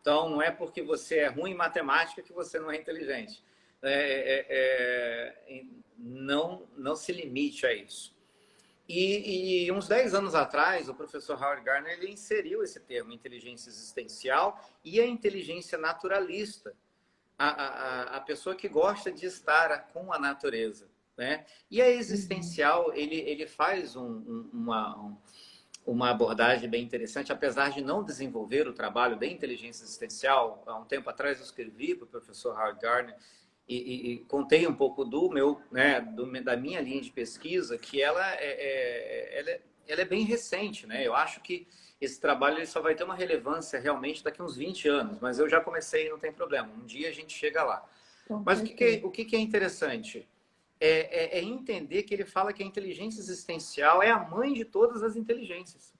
Então, não é porque você é ruim em matemática que você não é inteligente. Não se limite a isso. E uns 10 anos atrás, o professor Howard Gardner ele inseriu esse termo, inteligência existencial e a inteligência naturalista, a pessoa que gosta de estar com a natureza, né? E a existencial, ele faz uma abordagem bem interessante, apesar de não desenvolver o trabalho da inteligência existencial. Há um tempo atrás eu escrevi para o professor Howard Gardner e contei um pouco da minha linha de pesquisa, que ela é bem recente, né? Eu acho que esse trabalho ele só vai ter uma relevância realmente daqui a uns 20 anos, mas eu já comecei e não tem problema. Um dia a gente chega lá. Mas o que é interessante? é entender que ele fala que a inteligência existencial é a mãe de todas as inteligências.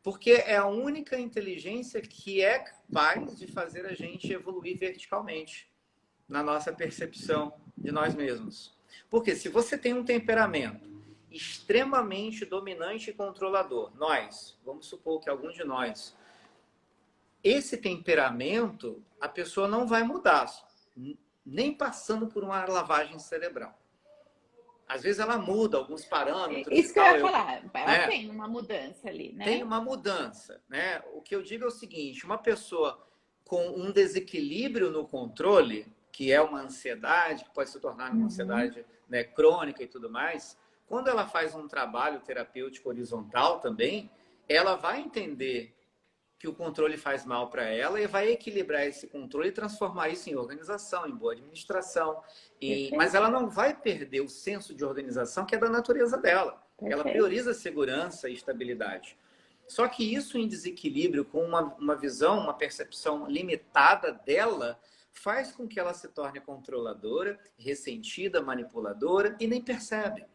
Porque é a única inteligência que é capaz de fazer a gente evoluir verticalmente na nossa percepção de nós mesmos. Porque se você tem um temperamento extremamente dominante e controlador, vamos supor que algum de nós, esse temperamento, a pessoa não vai mudar, nem passando por uma lavagem cerebral. Às vezes ela muda alguns parâmetros. Isso que eu ia falar, ela tem uma mudança ali, né? Tem uma mudança, né? O que eu digo é o seguinte, uma pessoa com um desequilíbrio no controle, que é uma ansiedade, que pode se tornar uma ansiedade, né, crônica e tudo mais, quando ela faz um trabalho terapêutico horizontal também, ela vai entender que o controle faz mal para ela e vai equilibrar esse controle e transformar isso em organização, em boa administração. Mas ela não vai perder o senso de organização que é da natureza dela. Ela prioriza segurança e estabilidade. Só que isso em desequilíbrio, com uma visão, uma percepção limitada dela, faz com que ela se torne controladora, ressentida, manipuladora e nem percebe.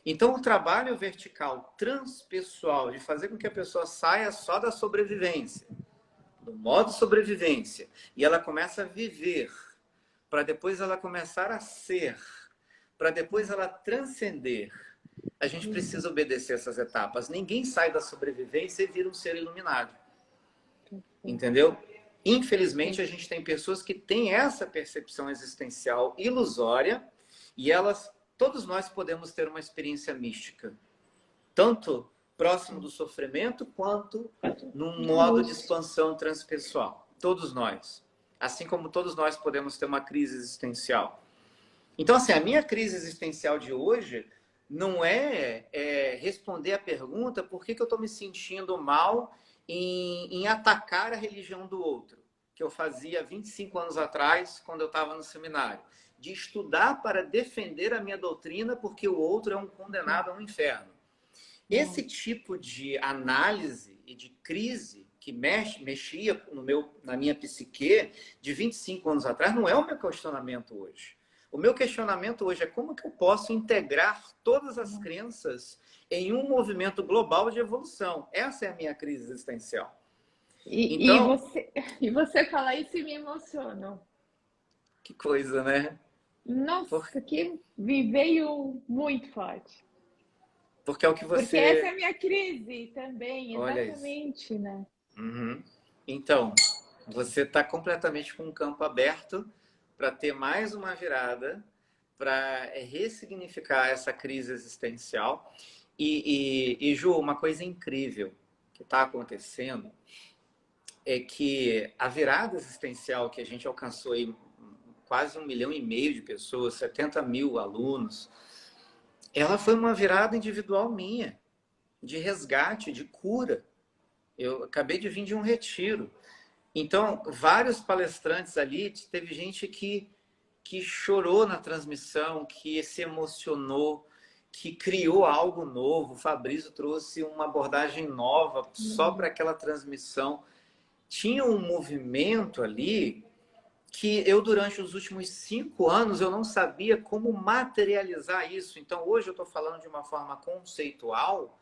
Então, o trabalho vertical transpessoal, de fazer com que a pessoa saia só da sobrevivência, do modo sobrevivência, e ela começa a viver, para depois ela começar a ser, para depois ela transcender. A gente precisa obedecer essas etapas. Ninguém sai da sobrevivência e vira um ser iluminado. Entendeu? Infelizmente, a gente tem pessoas que têm essa percepção existencial ilusória e todos nós podemos ter uma experiência mística, tanto próximo do sofrimento quanto num modo de expansão transpessoal. Todos nós. Assim como todos nós podemos ter uma crise existencial. Então, assim, a minha crise existencial de hoje não é responder a pergunta por que eu estou me sentindo mal em atacar a religião do outro, que eu fazia 25 anos atrás, quando eu estava no seminário. De estudar para defender a minha doutrina porque o outro é um condenado ao inferno. Esse tipo de análise e de crise que mexia na minha psique de 25 anos atrás não é o meu questionamento hoje. O meu questionamento hoje é como que eu posso integrar todas as crenças em um movimento global de evolução. Essa é a minha crise existencial. E você falar isso me emociona. Que coisa, né? Nossa, que me veio muito forte. Porque é o que você... Porque essa é a minha crise também, Olha exatamente, isso. Né? Então, você está completamente com o campo aberto para ter mais uma virada, para ressignificar essa crise existencial. E Ju, uma coisa incrível que está acontecendo é que a virada existencial que a gente alcançou aí, quase 1,5 milhão de pessoas, 70 mil alunos, ela foi uma virada individual minha, de resgate, de cura. Eu acabei de vir de um retiro. Então, vários palestrantes ali, teve gente que chorou na transmissão, que se emocionou, que criou algo novo. O Fabrício trouxe uma abordagem nova só para aquela transmissão. Tinha um movimento ali que eu, durante os últimos 5 anos, eu não sabia como materializar isso. Então, hoje eu estou falando de uma forma conceitual,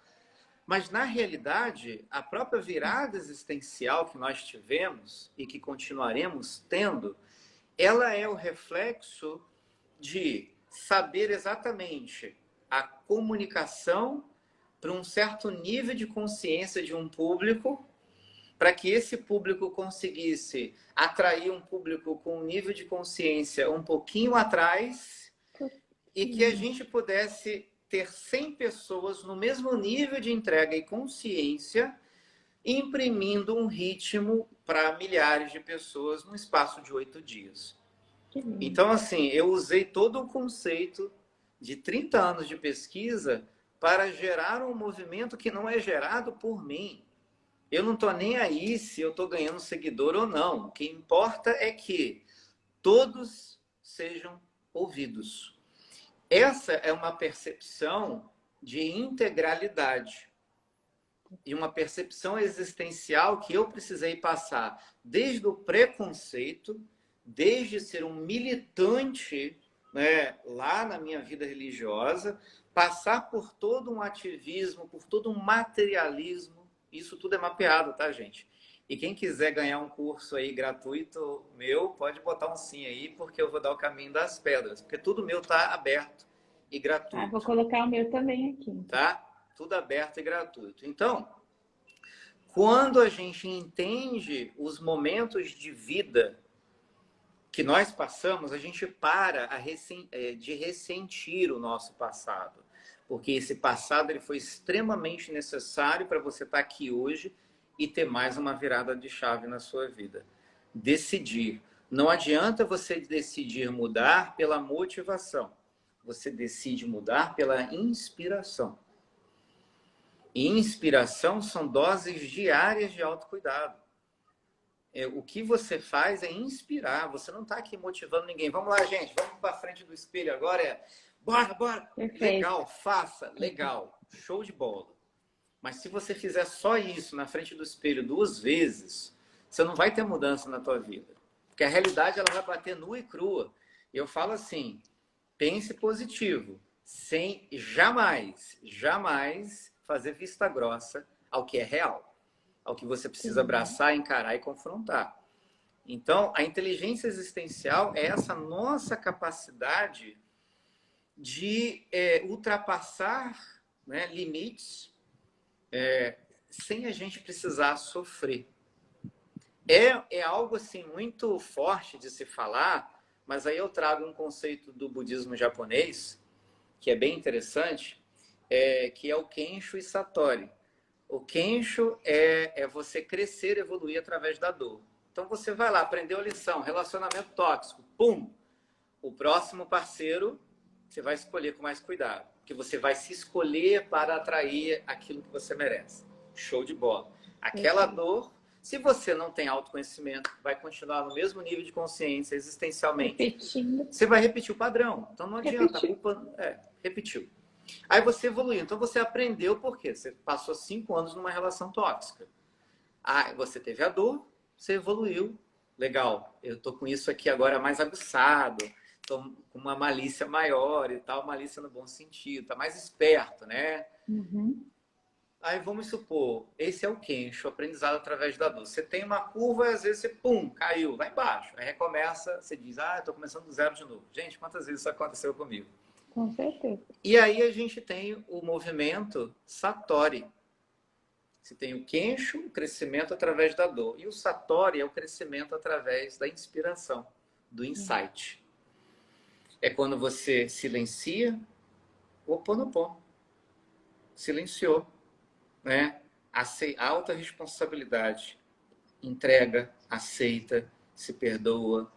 mas, na realidade, a própria virada existencial que nós tivemos e que continuaremos tendo, ela é o reflexo de saber exatamente a comunicação para um certo nível de consciência de um público, para que esse público conseguisse atrair um público com um nível de consciência um pouquinho atrás e que a gente pudesse ter 100 pessoas no mesmo nível de entrega e consciência, imprimindo um ritmo para milhares de pessoas no espaço de 8 dias. Então, assim, eu usei todo o conceito de 30 anos de pesquisa para gerar um movimento que não é gerado por mim. Eu não estou nem aí se eu estou ganhando seguidor ou não. O que importa é que todos sejam ouvidos. Essa é uma percepção de integralidade e uma percepção existencial que eu precisei passar desde o preconceito, desde ser um militante né, lá na minha vida religiosa, passar por todo um ativismo, por todo um materialismo. Isso tudo é mapeado, tá, gente? E quem quiser ganhar um curso aí gratuito meu, pode botar um sim aí, porque eu vou dar o caminho das pedras. Porque tudo meu tá aberto e Ah, vou gratuito, colocar o meu também aqui. tá? Tudo aberto e gratuito. Então, quando a gente entende os momentos de vida que nós passamos, a gente para de ressentir o nosso passado. Porque esse passado ele foi extremamente necessário para você estar aqui hoje e ter mais uma virada de chave na sua vida. Decidir. Não adianta você decidir mudar pela motivação. Você decide mudar pela inspiração. E inspiração são doses diárias de autocuidado. O que você faz é inspirar. Você não está aqui motivando ninguém. Vamos lá, gente. Vamos para frente do espelho agora. Bora, bora. Perfeito. Legal, faça. Legal. Show de bola. Mas se você fizer só isso na frente do espelho 2 vezes, você não vai ter mudança na tua vida. Porque a realidade ela vai bater nua e crua. E eu falo assim, pense positivo. Sem jamais fazer vista grossa ao que é real. Ao que você precisa abraçar, encarar e confrontar. Então, a inteligência existencial é essa nossa capacidade de ultrapassar, né, limites sem a gente precisar sofrer. É algo assim muito forte de se falar, mas aí eu trago um conceito do budismo japonês, que é bem interessante, que é o Kensho e Satori. O Kensho é você crescer, evoluir através da dor. Então você vai lá, aprendeu a lição, relacionamento tóxico, pum! O próximo parceiro você vai escolher com mais cuidado, porque você vai se escolher para atrair aquilo que você merece. Show de bola. Aquela dor, se você não tem autoconhecimento, vai continuar no mesmo nível de consciência existencialmente. Repetindo. Você vai repetir o padrão. Então não adianta, a culpa repetiu. Aí você evoluiu. Então você aprendeu por quê? Você passou 5 anos numa relação tóxica. Ah, você teve a dor, você evoluiu. Legal, eu tô com isso aqui agora mais aguçado, tô com uma malícia maior e tal, malícia no bom sentido, tá mais esperto, né? Uhum. Aí vamos supor, esse é o Kensho, aprendizado através da dor. Você tem uma curva e às vezes você, pum, caiu lá embaixo. Aí recomeça, você diz, eu tô começando do zero de novo. Gente, quantas vezes isso aconteceu comigo? Com certeza. E aí a gente tem o movimento Satori. Você tem o Kensho, o crescimento através da dor. E o Satori é o crescimento através da inspiração, do insight. É quando você silencia o Ho'oponopono. Silenciou, né? Alta responsabilidade. Entrega, aceita, se perdoa.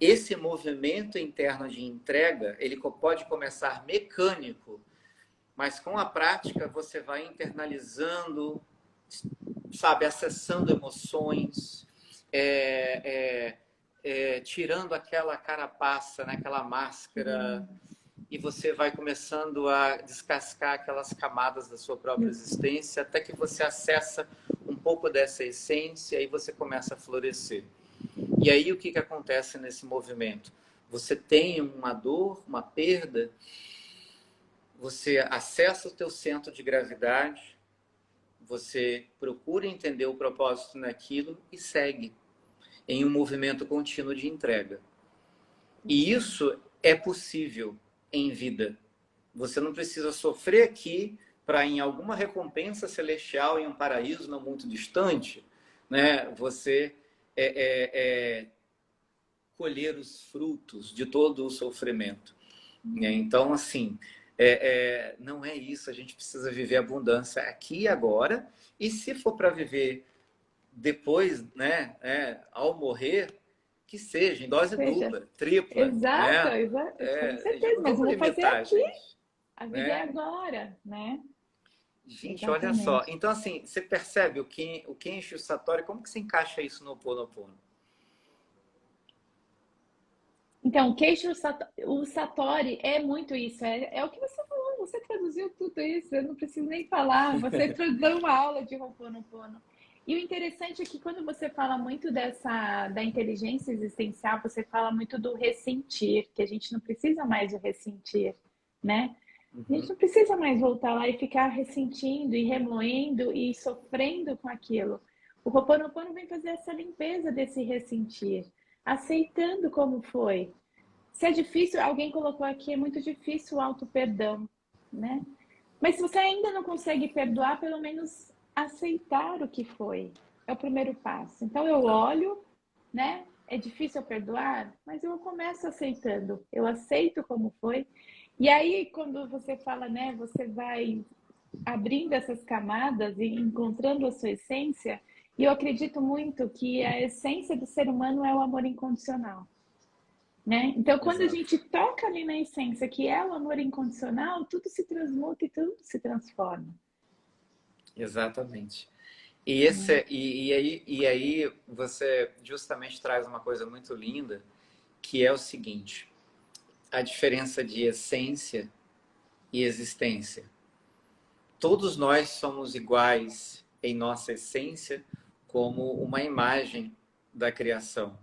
Esse movimento interno de entrega, ele pode começar mecânico, mas com a prática você vai internalizando, sabe, acessando emoções, tirando aquela carapaça, né, aquela máscara, e você vai começando a descascar aquelas camadas da sua própria existência, até que você acessa um pouco dessa essência e você começa a florescer. E aí o que acontece nesse movimento? Você tem uma dor, uma perda, você acessa o teu centro de gravidade, você procura entender o propósito naquilo e segue em um movimento contínuo de entrega. E isso é possível em vida. Você não precisa sofrer aqui para em alguma recompensa celestial em um paraíso não muito distante, né, você colher os frutos de todo o sofrimento. Então, assim, não é isso. A gente precisa viver abundância aqui e agora. E se for para viver depois, né, ao morrer, que seja em dose dupla, tripla. Exato, né? exato. Com certeza, mas eu vou fazer aqui. Gente, a vida é agora, né? Gente, exatamente. Olha só. Então, assim, você percebe o Kensho e o Satori, como que você encaixa isso no Ho'oponopono? Então, o Satori é muito isso. É o que você falou, você traduziu tudo isso, eu não preciso nem falar. Você deu uma aula de Ho'oponopono. E o interessante é que quando você fala muito da inteligência existencial, você fala muito do ressentir, que a gente não precisa mais do ressentir, né? A gente Uhum. não precisa mais voltar lá e ficar ressentindo e remoendo e sofrendo com aquilo. O Ho'oponopono vem fazer essa limpeza desse ressentir, aceitando como foi. Se é difícil, alguém colocou aqui, é muito difícil o auto-perdão, né? Mas se você ainda não consegue perdoar, pelo menos aceitar o que foi. É o primeiro passo. Então eu Tá. olho, né? É difícil eu perdoar, mas eu começo aceitando. Eu aceito como foi. E aí, quando você fala, né, você vai abrindo essas camadas e encontrando a sua essência, e eu acredito muito que a essência do ser humano é o amor incondicional. Né? Então, quando a Exato. gente toca ali na essência, que é o amor incondicional, tudo se transmuta e tudo se transforma. Exatamente. Né? E aí você justamente traz uma coisa muito linda, que é o seguinte: a diferença de essência e existência. Todos nós somos iguais em nossa essência, como uma imagem da criação.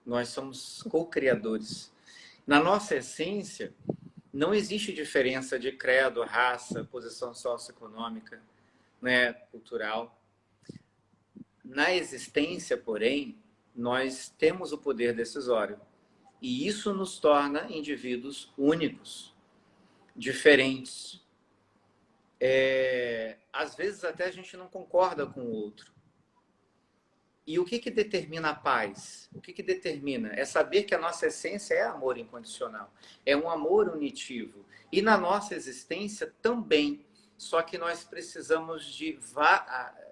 Nós somos co-criadores. Na nossa essência, não existe diferença de credo, raça, posição socioeconômica, né, cultural. Na existência, porém, nós temos o poder decisório. E isso nos torna indivíduos únicos, diferentes. Às vezes até a gente não concorda com o outro. E o que determina a paz? O que determina? É saber que a nossa essência é amor incondicional. É um amor unitivo. E na nossa existência também. Só que nós precisamos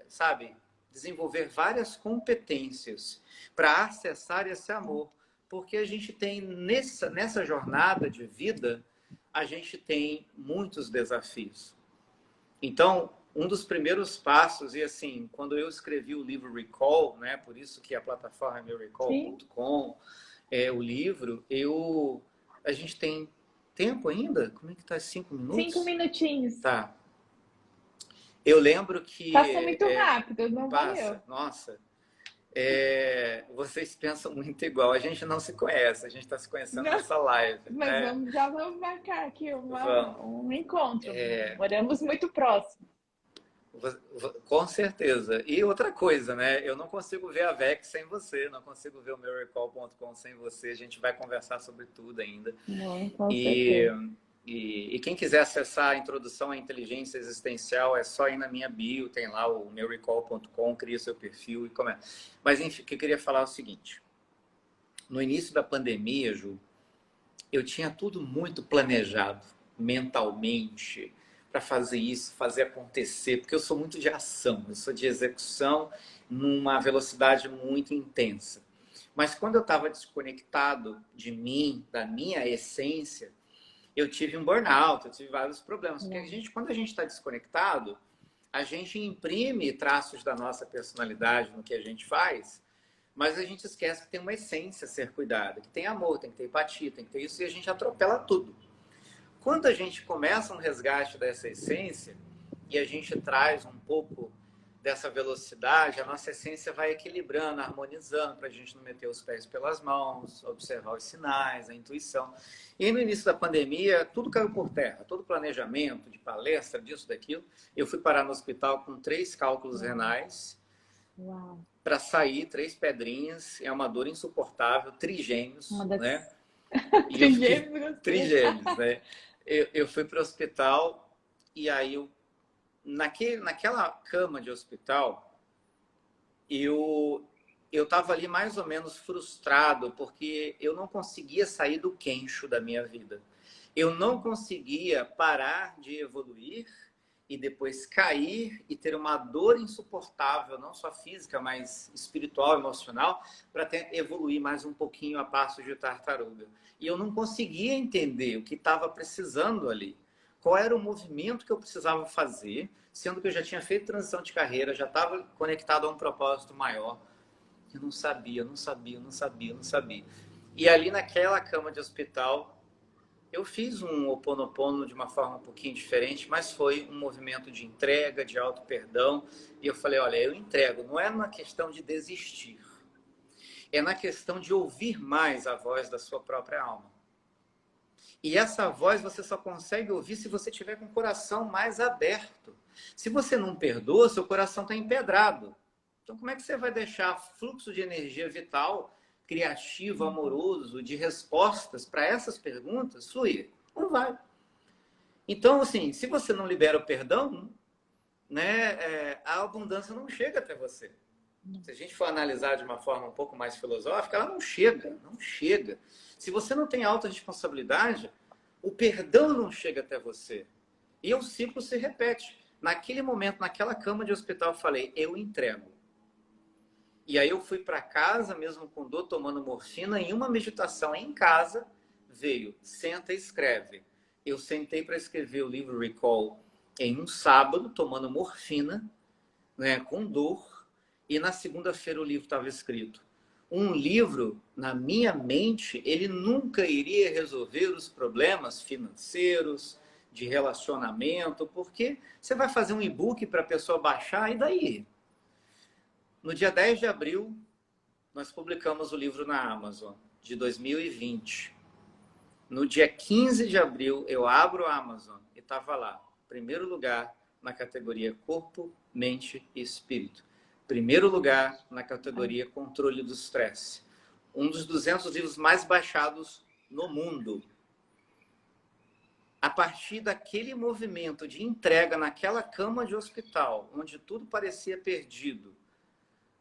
sabe, desenvolver várias competências para acessar esse amor. Porque a gente tem, nessa jornada de vida, a gente tem muitos desafios. Então, um dos primeiros passos, e assim, quando eu escrevi o livro Recall, né, por isso que a plataforma é Sim. meurecall.com, o livro, a gente tem tempo ainda? Como é que tá? 5 5 minutos? minutinhos. Tá. Eu lembro que Passa muito rápido, não valeu. passa, nossa, vocês pensam muito igual. A gente não se conhece, a gente está se conhecendo Não, nessa live, mas né? já vamos marcar aqui Vamos. um encontro. Moramos muito próximo. Com certeza. E outra coisa, né? Eu não consigo ver a VEC sem você, não consigo ver o meurecall.com sem você. A gente vai conversar sobre tudo ainda. Não, com E, certeza. e quem quiser acessar a introdução à inteligência existencial, é só ir na minha bio, tem lá o meurecall.com, cria seu perfil e começa. Mas enfim, o que eu queria falar é o seguinte. No início da pandemia, Ju, eu tinha tudo muito planejado mentalmente para fazer isso, fazer acontecer, porque eu sou muito de ação, eu sou de execução numa velocidade muito intensa. Mas quando eu estava desconectado de mim, da minha essência, eu tive um burnout, eu tive vários problemas. Porque quando a gente está desconectado, a gente imprime traços da nossa personalidade no que a gente faz, mas a gente esquece que tem uma essência a ser cuidada, que tem amor, tem que ter empatia, tem que ter isso, e a gente atropela tudo. Quando a gente começa um resgate dessa essência e a gente traz um pouco dessa velocidade, a nossa essência vai equilibrando, harmonizando, para a gente não meter os pés pelas mãos, observar os sinais, a intuição. E no início da pandemia, tudo caiu por terra, todo planejamento de palestra, disso, daquilo. Eu fui parar no hospital com 3 cálculos renais. Uau. Para sair, 3 pedrinhas, é uma dor insuportável, trigêmeos, né? Trigêmeos, né? Eu fui para o hospital e aí naquela cama de hospital eu estava ali mais ou menos frustrado porque eu não conseguia sair do quencho da minha vida. Eu não conseguia parar de evoluir e depois cair e ter uma dor insuportável, não só física, mas espiritual, emocional, para evoluir mais um pouquinho a passo de tartaruga. E eu não conseguia entender o que estava precisando ali. Qual era o movimento que eu precisava fazer, sendo que eu já tinha feito transição de carreira, já estava conectado a um propósito maior. Eu não sabia, não sabia, não sabia, não sabia. E ali naquela cama de hospital, Eu fiz um Ho Oponopono de uma forma um pouquinho diferente, mas foi um movimento de entrega, de auto-perdão. E eu falei, olha, eu entrego. Não é uma questão de desistir. É na questão de ouvir mais a voz da sua própria alma. E essa voz você só consegue ouvir se você tiver com o coração mais aberto. Se você não perdoa, seu coração está empedrado. Então, como é que você vai deixar fluxo de energia vital, criativo, amoroso, de respostas para essas perguntas fluir? Não vai. Então, assim, se você não libera o perdão, né, a abundância não chega até você. Se a gente for analisar de uma forma um pouco mais filosófica, ela não chega, não chega. Se você não tem autorresponsabilidade, o perdão não chega até você. E o ciclo se repete. Naquele momento, naquela cama de hospital, eu falei, eu entrego. E aí eu fui para casa, mesmo com dor, tomando morfina, em uma meditação em casa, veio, senta e escreve. Eu sentei para escrever o livro Recall em um sábado, tomando morfina, né, com dor, e na segunda-feira o livro estava escrito. Um livro, na minha mente, ele nunca iria resolver os problemas financeiros, de relacionamento, porque você vai fazer um e-book para a pessoa baixar, e daí? No dia 10 de abril, nós publicamos o livro na Amazon, de 2020. No dia 15 de abril, eu abro a Amazon e estava lá, primeiro lugar na categoria Corpo, Mente e Espírito. Primeiro lugar na categoria Controle do Estresse. Um dos 200 livros mais baixados no mundo. A partir daquele movimento de entrega naquela cama de hospital, onde tudo parecia perdido,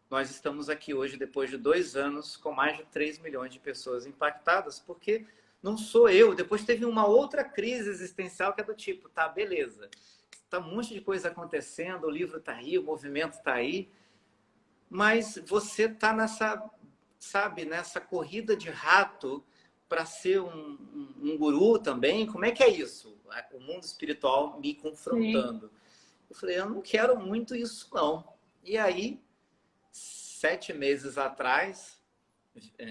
nós estamos aqui hoje, depois de 2 anos, com mais de 3 milhões de pessoas impactadas, porque não sou eu. Depois teve uma outra crise existencial que é do tipo, tá, beleza, tá um monte de coisa acontecendo, o livro tá aí, o movimento tá aí, mas você tá nessa, sabe, nessa corrida de rato para ser um guru também. Como é que é isso? O mundo espiritual me confrontando. Sim. Eu falei, eu não quero muito isso, não. E aí, 7 meses atrás,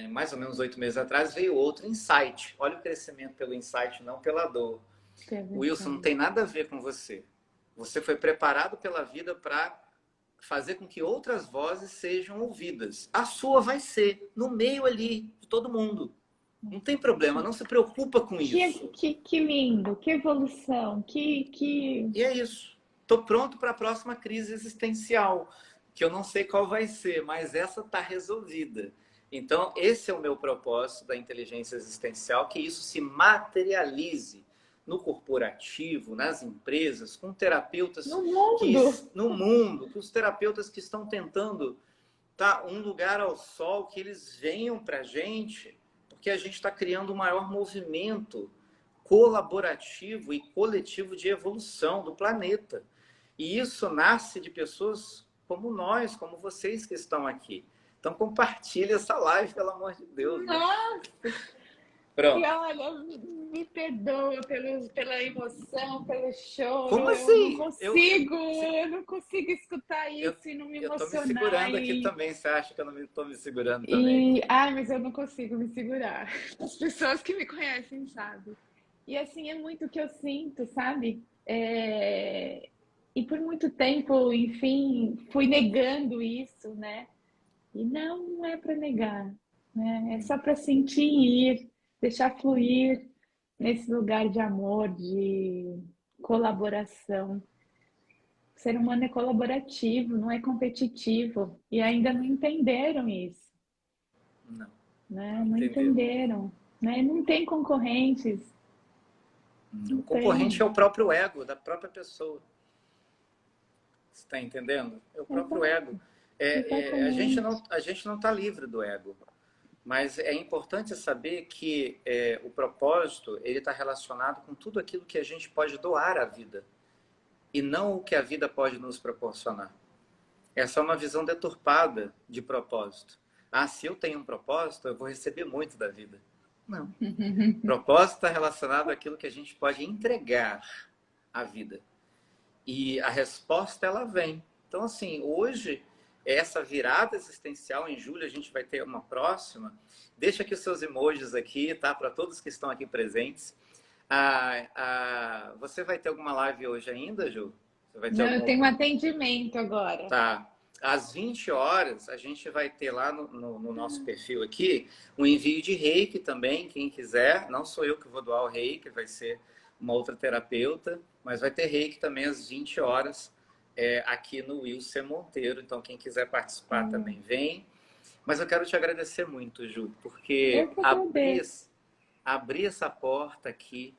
mais ou menos 8 meses atrás, veio outro insight. Olha o crescimento pelo insight, não pela dor. Wilson, não tem nada a ver com você. Você foi preparado pela vida para fazer com que outras vozes sejam ouvidas. A sua vai ser, no meio ali, de todo mundo. Não tem problema, não se preocupa com isso. Que lindo, que evolução, E é isso. Estou pronto para a próxima crise existencial, que eu não sei qual vai ser, mas essa está resolvida. Então, esse é o meu propósito da inteligência existencial, que isso se materialize no corporativo, nas empresas, com terapeutas no mundo, no mundo, com os terapeutas que estão tentando um lugar ao sol, que eles venham para a gente, porque a gente está criando um maior movimento colaborativo e coletivo de evolução do planeta. E isso nasce de pessoas como nós, como vocês que estão aqui. Então compartilhe essa live, pelo amor de Deus. Nossa! Pronto. E olha, me perdoa pela emoção, pelo choro. Como assim? Eu não consigo escutar isso e não me emocionar. Eu tô me segurando aqui também. Você acha que eu não estou me segurando também? Mas eu não consigo me segurar. As pessoas que me conhecem sabem. E assim, é muito o que eu sinto, sabe? E por muito tempo, enfim, fui negando isso, né? E não é para negar, né? É só para sentir e ir, deixar fluir nesse lugar de amor, de colaboração. O ser humano é colaborativo, não é competitivo. E ainda não entenderam isso. Não. Né? Não entenderam. Né? Não tem concorrentes. O concorrente é o próprio ego da própria pessoa. Você está entendendo? É o próprio ego. A gente não está livre do ego. Mas é importante saber que o propósito ele está relacionado com tudo aquilo que a gente pode doar à vida. E não o que a vida pode nos proporcionar. Essa é uma visão deturpada de propósito. Se eu tenho um propósito, eu vou receber muito da vida. Não. Propósito está relacionado àquilo que a gente pode entregar à vida. E a resposta, ela vem. Então, assim, hoje, essa virada existencial, em julho a gente vai ter uma próxima. Deixa aqui os seus emojis aqui, tá? Para todos que estão aqui presentes. Você vai ter alguma live hoje ainda, Ju? Você vai ter Não, eu alguma... tenho um atendimento agora. Tá. Às 20 horas, a gente vai ter lá no nosso perfil aqui um envio de reiki também, quem quiser. Não sou eu que vou doar o reiki, vai ser uma outra terapeuta, mas vai ter reiki também às 20 horas aqui no Wilson Monteiro. Então, quem quiser participar também vem. Mas eu quero te agradecer muito, Ju, porque Eu que agradeço. abrir essa porta aqui,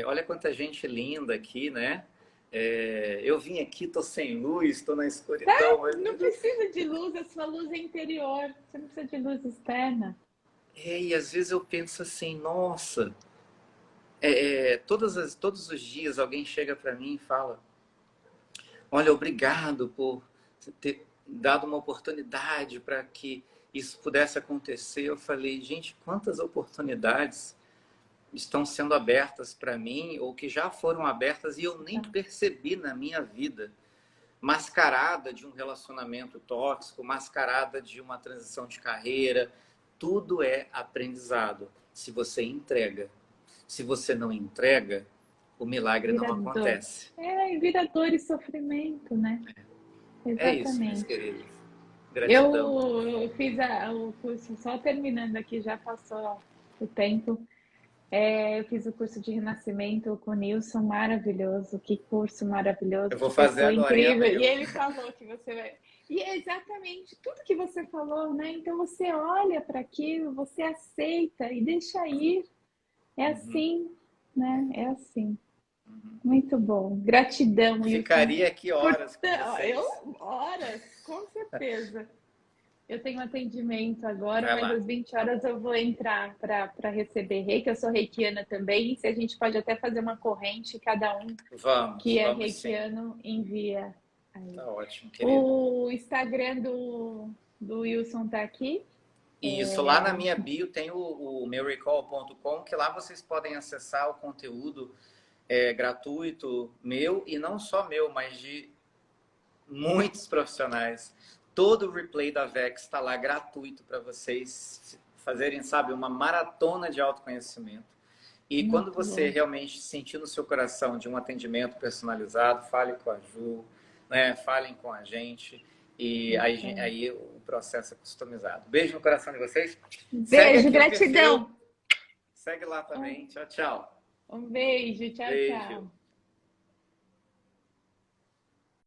olha quanta gente linda aqui, né? Eu vim aqui, tô sem luz, tô na escuridão. Não precisa de luz, a sua luz é interior. Você não precisa de luz externa. E às vezes eu penso assim, nossa, todos os dias alguém chega para mim e fala, olha, obrigado por ter dado uma oportunidade para que isso pudesse acontecer. Eu falei, gente, quantas oportunidades estão sendo abertas para mim ou que já foram abertas e eu nem percebi na minha vida, mascarada de um relacionamento tóxico, mascarada de uma transição de carreira. Tudo é aprendizado se você entrega. Se você não entrega, o milagre não acontece. Vira dor e sofrimento, né? Exatamente. É isso, meus queridos. Gratidão. Eu fiz o curso, só terminando aqui, já passou o tempo. Eu fiz o curso de renascimento com o Nilson, maravilhoso. Que curso maravilhoso. Eu vou fazer agora. Incrível. E ele falou que você vai... E é exatamente tudo que você falou, né? Então você olha para aquilo, você aceita e deixa ir. É assim, né? É assim. Muito bom. Gratidão, Wilson. Ficaria aqui horas com vocês. Horas, com certeza. Eu tenho atendimento agora, mas às 20 horas eu vou entrar para receber reiki. Eu sou reikiana também. Se a gente pode até fazer uma corrente, cada um que é reikiano envia. Aí. Tá ótimo, querido. O Instagram do Wilson tá aqui. Isso, lá na minha bio tem o meurecall.com, que lá vocês podem acessar o conteúdo gratuito meu, e não só meu, mas de muitos profissionais. Todo o replay da Vex está lá gratuito para vocês fazerem, sabe, uma maratona de autoconhecimento. E quando você realmente sentir no seu coração de um atendimento personalizado, fale com a Ju, né? Falem com a gente. E aí o processo é customizado. Beijo no coração de vocês. Beijo, gratidão. Segue lá também. Tchau, tchau. Um beijo, tchau, Beijo. tchau.